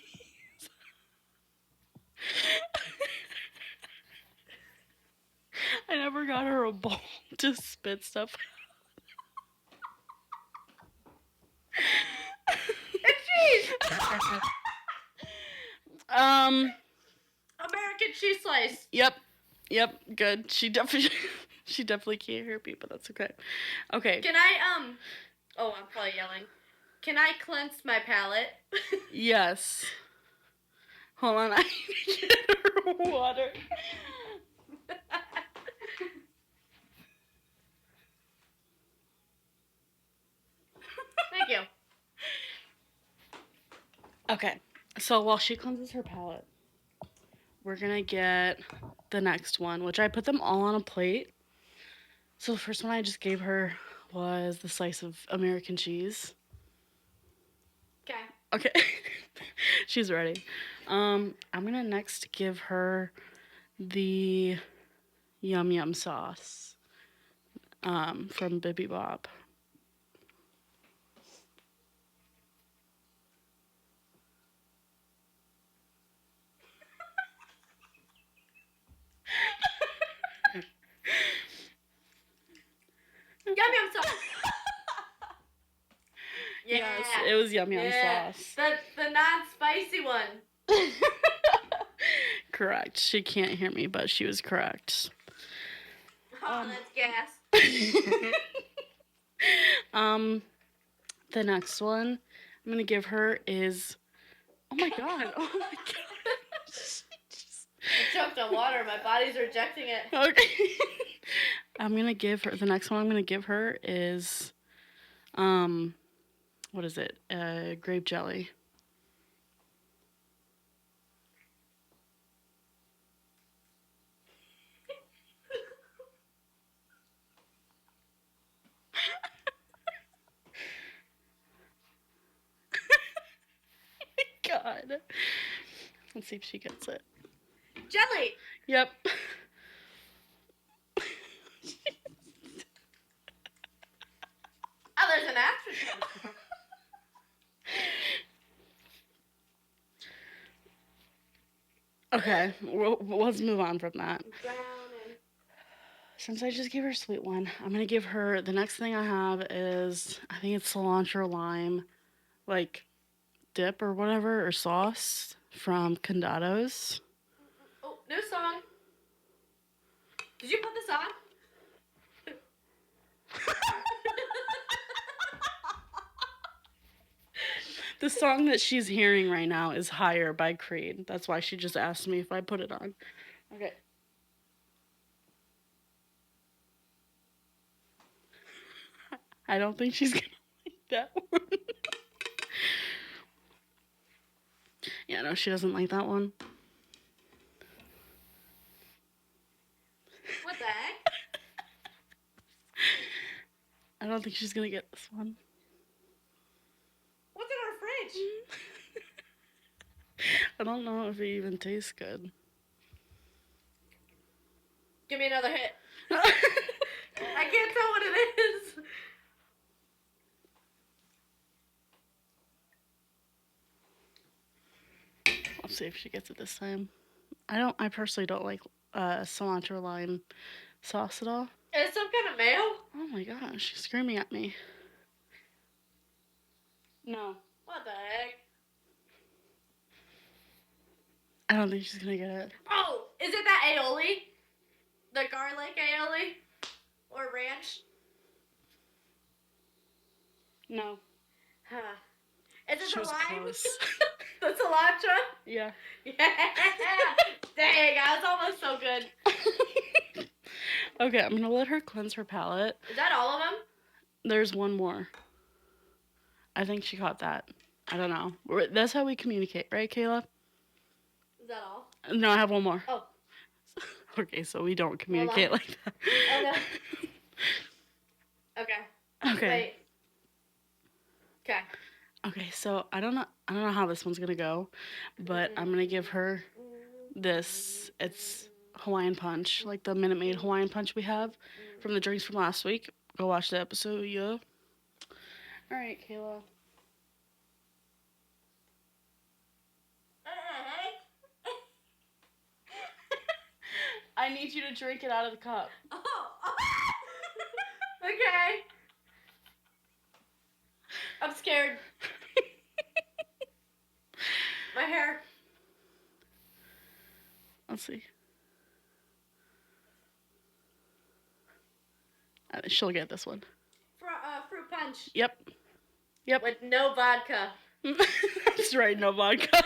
I never got her a bowl to spit stuff. It's cheese. American cheese slice. Yep, good. She definitely, she definitely can't hear me, but that's okay. Okay. Can I Oh, I'm probably yelling. Can I cleanse my palate? Yes. Hold on, I need to get her water. Thank you. Okay, so while she cleanses her palate, we're gonna get the next one, which I put them all on a plate. So the first one I just gave her was the slice of American cheese. Okay. Okay. She's ready. I'm gonna next give her the Yum Yum sauce from Bibi Bob. Yum Yum sauce. Yeah. Yes, it was Yum Yum sauce. The non-spicy one. Correct. She can't hear me, but she was correct. Oh, that's gas. The next one I'm gonna give her is, oh my god, I choked on water. My body's rejecting it. Okay. I'm gonna give her, the next one I'm gonna give her is, what is it? Grape jelly. God. Let's see if she gets it. Jelly. Yep. Oh, there's an aftertaste. Okay, let's move on from that. Drowning. Since I just gave her a sweet one, I'm gonna give her, the next thing I have is, I think it's cilantro lime, like, dip or whatever, or sauce from Condados. Oh, new song. Did you put this on? The song that she's hearing right now is Higher by Creed. That's why she just asked me if I put it on. Okay. I don't think she's gonna like that one. Yeah, no, she doesn't like that one. What the heck? I don't think she's gonna get this one. What's in our fridge? I don't know if it even tastes good. Give me another hit. I can't tell what it is. I'll see if she gets it this time. I personally don't like cilantro lime sauce at all. Is it some kind of mayo? Oh my gosh, she's screaming at me. No. What the heck? I don't think she's gonna get it. Oh, is it that aioli? The garlic aioli? Or ranch? No. Huh. Is it She the was lime? close. The cilantro? Yeah. Yeah. Dang, I was almost so good. Okay, I'm gonna let her cleanse her palate. Is that all of them? There's one more. I think she caught that. I don't know. That's how we communicate, right, Kayla? Is that all? No, I have one more. Oh. Okay, so we don't communicate like that. Okay. Okay. Okay. Wait. Okay. Okay, so I don't know how this one's gonna go, but I'm gonna give her this. It's Hawaiian Punch, like the Minute Maid Hawaiian Punch we have from the drinks from last week. Go watch the episode, yeah. All right, Kayla. I need you to drink it out of the cup. Oh. Okay. I'm scared. My hair. Let's see. She'll get this one. Fruit punch. Yep. With no vodka. That's right, no vodka.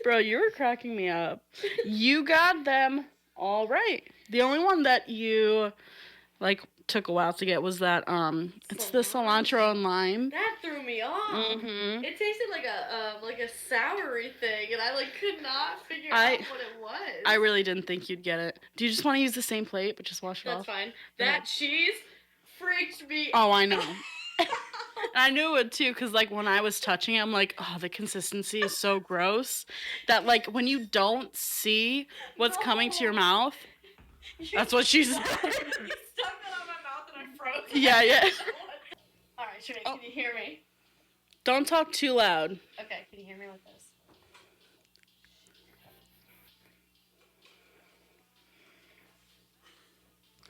Bro, you were cracking me up. You got them all right. The only one that you took a while to get was that it's the cilantro and lime. That threw me off. Mm-hmm. It tasted like a soury thing, and I could not figure out what it was. I really didn't think you'd get it. Do you just want to use the same plate, but just wash it off? That's fine. That cheese freaked me. Oh, I know. I knew it too, because when I was touching it, I'm like, oh, the consistency is so gross that when you don't see what's coming to your mouth, that's what she said. You stuck that on my mouth and I froze. Yeah. All right, Shanae, can you hear me? Don't talk too loud. Okay, can you hear me with this?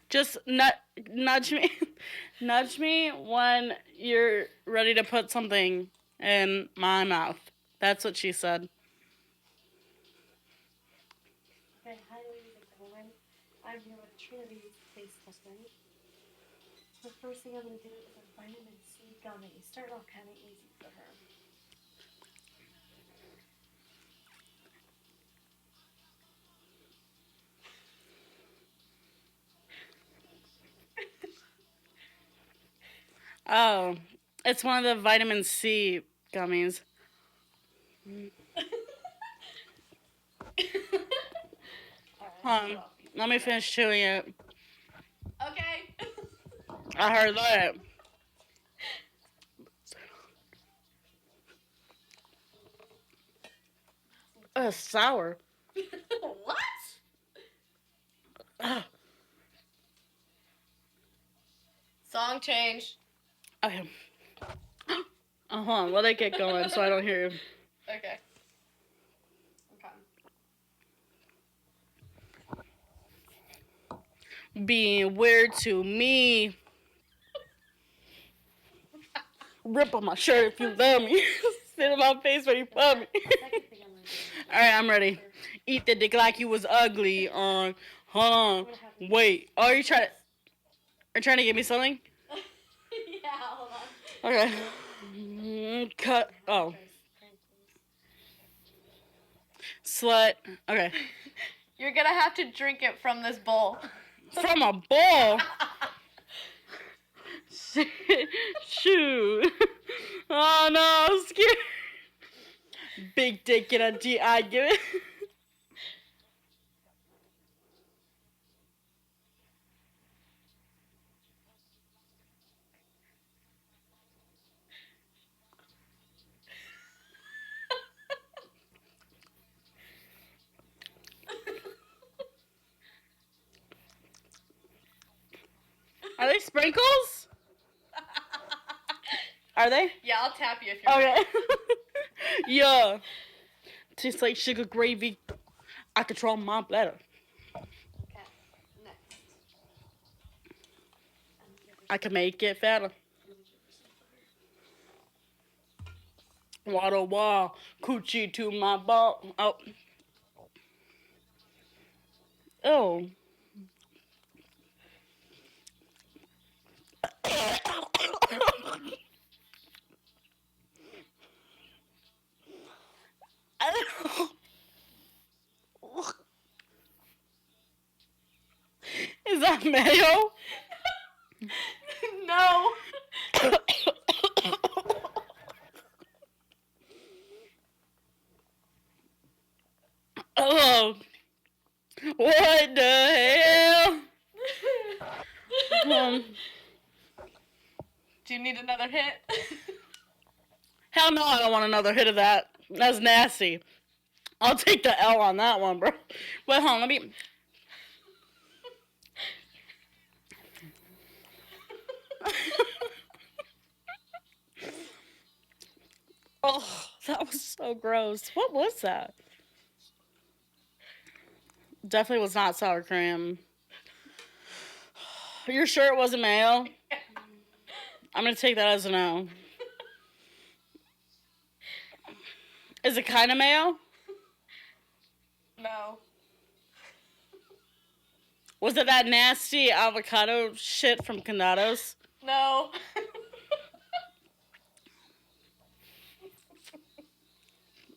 Just nudge me. Nudge me when you're ready to put something in my mouth. That's what she said. Okay, hi ladies and gentlemen. I'm here with Trinity's Taste Testing. The first thing I'm going to do is a vitamin C gummy. Start off kind of easy for her. Oh, it's one of the vitamin C gummies. Let me finish chewing it. Okay. I heard that. Sour. What? Song change. Okay. Hold on, let it get going so I don't hear you. Okay. Being weird to me. Rip on my shirt if you love me. Sit in my face when you love me. Alright, I'm ready. Eat the dick like you was ugly. Hold on. Wait. Oh, are you trying to give me something? Yeah, hold on. Okay. Cut. Oh. Slut. Okay. You're gonna have to drink it from this bowl. From a bowl? Shoot. Oh no, I'm scared. Big dick in a GI, give it. Are they sprinkles? Are they? Yeah, I'll tap you if you're okay. Yeah. Tastes like sugar gravy. I control my bladder. Okay, next. I can make it fatter. Wall to wall, coochie to my ball. Oh. Oh. Is that mayo? No. Oh. What the hell? Do you need another hit? Hell no, I don't want another hit of that. That's nasty. I'll take the L on that one, bro. Wait, hold on, let me... Oh, that was so gross. What was that? Definitely was not sour cream. You're sure it wasn't mayo? I'm gonna take that as a no. Is it kind of mayo? No. Was it that nasty avocado shit from Condados? No.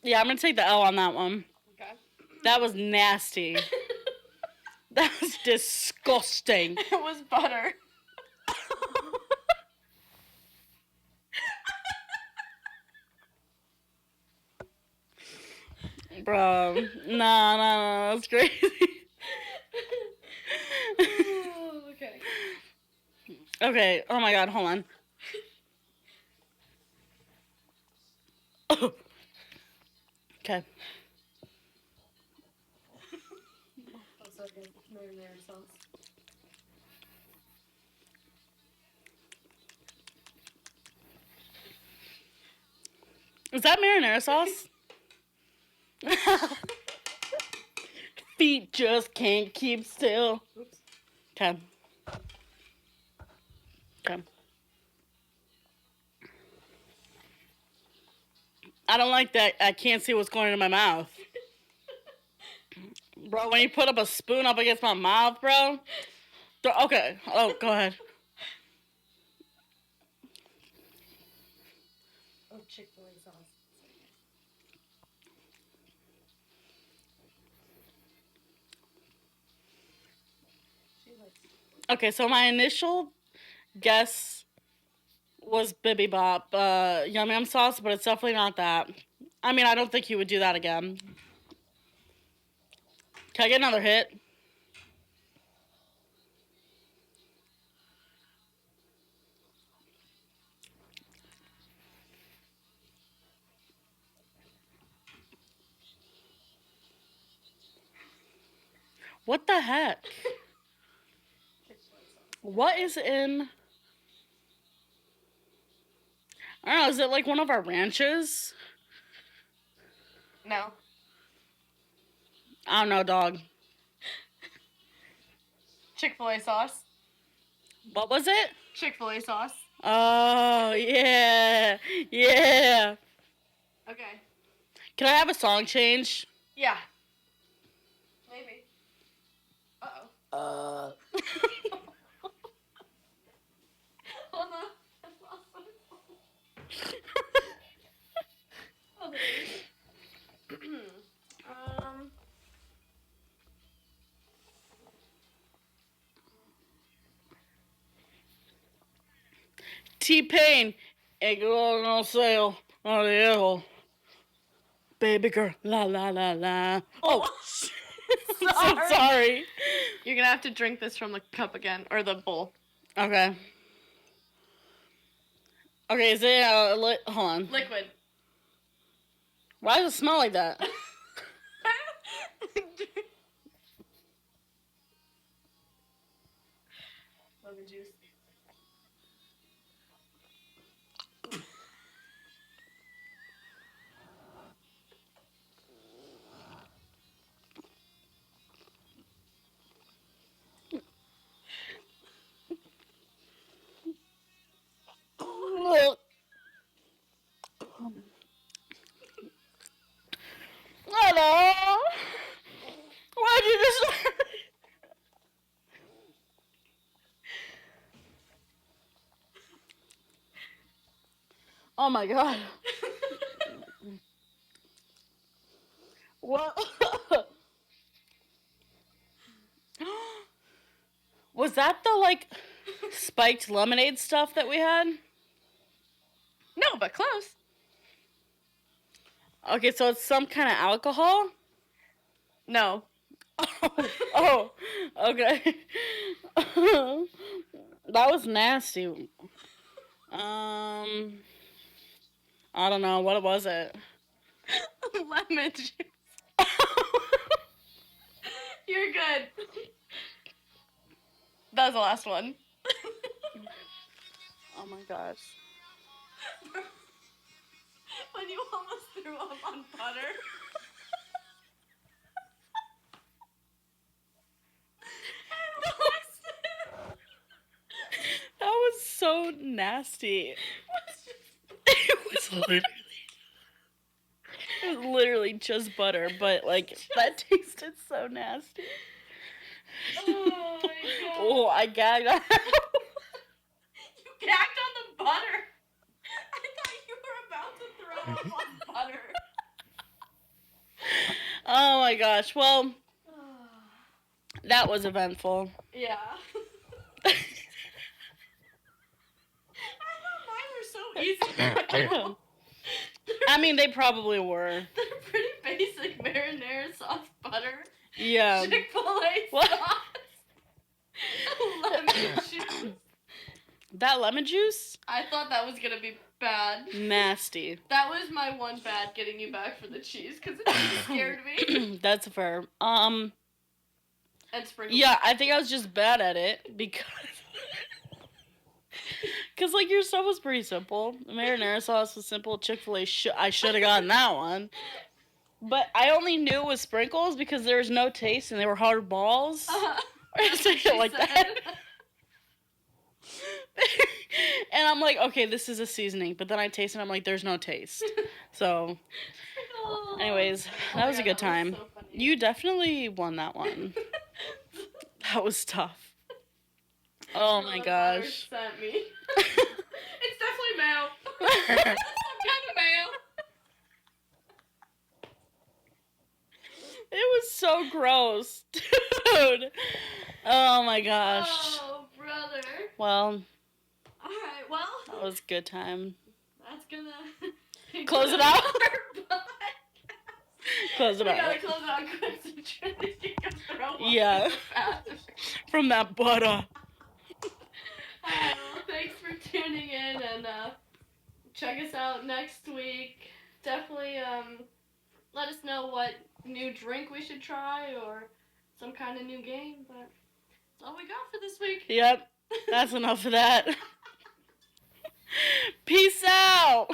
Yeah, I'm gonna take the L on that one. Okay. That was nasty. That was disgusting. It was butter. Bro, nah, that's crazy. Okay. Okay, oh my god, hold on. Okay. That's okay. Marinara sauce. Is that marinara sauce? Feet just can't keep still. Oops. Okay. Okay. I don't like that. I can't see what's going into my mouth. Bro, when you put up a spoon up against my mouth, bro. Okay. Oh, go ahead. Oh, Chick-fil-A sauce. She likes. Okay, so my initial guess was Bibimbap, yum yum sauce, but it's definitely not that. I mean, I don't think he would do that again. Can I get another hit? What the heck? Chick-fil-A sauce. What is in... I don't know, is it like one of our ranches? No. I don't know, dog. Chick-fil-A sauce. What was it? Chick-fil-A sauce. Oh, yeah. Yeah. Okay. Can I have a song change? Yeah. Maybe. Uh-oh. Hold on. I lost my phone. Oh, there it is. T-Pain. Ain't going on sale. Oh, yeah. Baby girl. La, la, la, la. Oh, shit. I'm so sorry. You're gonna have to drink this from the cup again, or the bowl. Okay. Okay, is it, hold on. Liquid. Why does it smell like that? Lemon juice. Hello? Why'd you just... Oh my god. What? Was that the, like, spiked lemonade stuff that we had? No, but close. Okay, so it's some kind of alcohol? No. Oh, okay. That was nasty. I don't know. What was it? Lemon juice. You're good. That was the last one. Oh my gosh. When you almost threw up on butter. nasty. was just It was literally just butter, but like that tasted so nasty. Oh my god. Oh, I gagged. You gagged on the butter. I thought you were about to throw up on butter. Oh my gosh. Well, that was eventful. Yeah. I thought mine were so easy to do. I mean, they probably were. They're pretty basic marinara sauce, butter, Yeah. Chick-fil-A What? sauce, lemon juice. That lemon juice? I thought that was gonna be bad. Nasty. That was my one bad getting you back for the cheese because it just scared me. That's fair. And sprinkles. Yeah, I think I was just bad at it because like your stuff was pretty simple. The marinara sauce was simple. Chick-fil-A, I should have gotten that one. But I only knew it was sprinkles because there was no taste and they were hard balls. Or something She like said. that. And I'm like, okay, this is a seasoning. But then I taste it and I'm like, there's no taste. So, Oh. anyways, that was a good time. So funny. You definitely won that one. That was tough. Oh my gosh. Sent me. It's definitely mayo. Some kind of mayo. It was so gross, dude. Oh my gosh. Oh, brother. Well, Alright, well, that was a good time. that's gonna Close it out? Our Close it we gotta out. close it out quick so Trinity can throw up Yeah. in the bathroom. From that butter. Well, thanks for tuning in and check us out next week. Definitely let us know what new drink we should try or some kind of new game, but that's all we got for this week. Yep. That's enough of that. Peace out.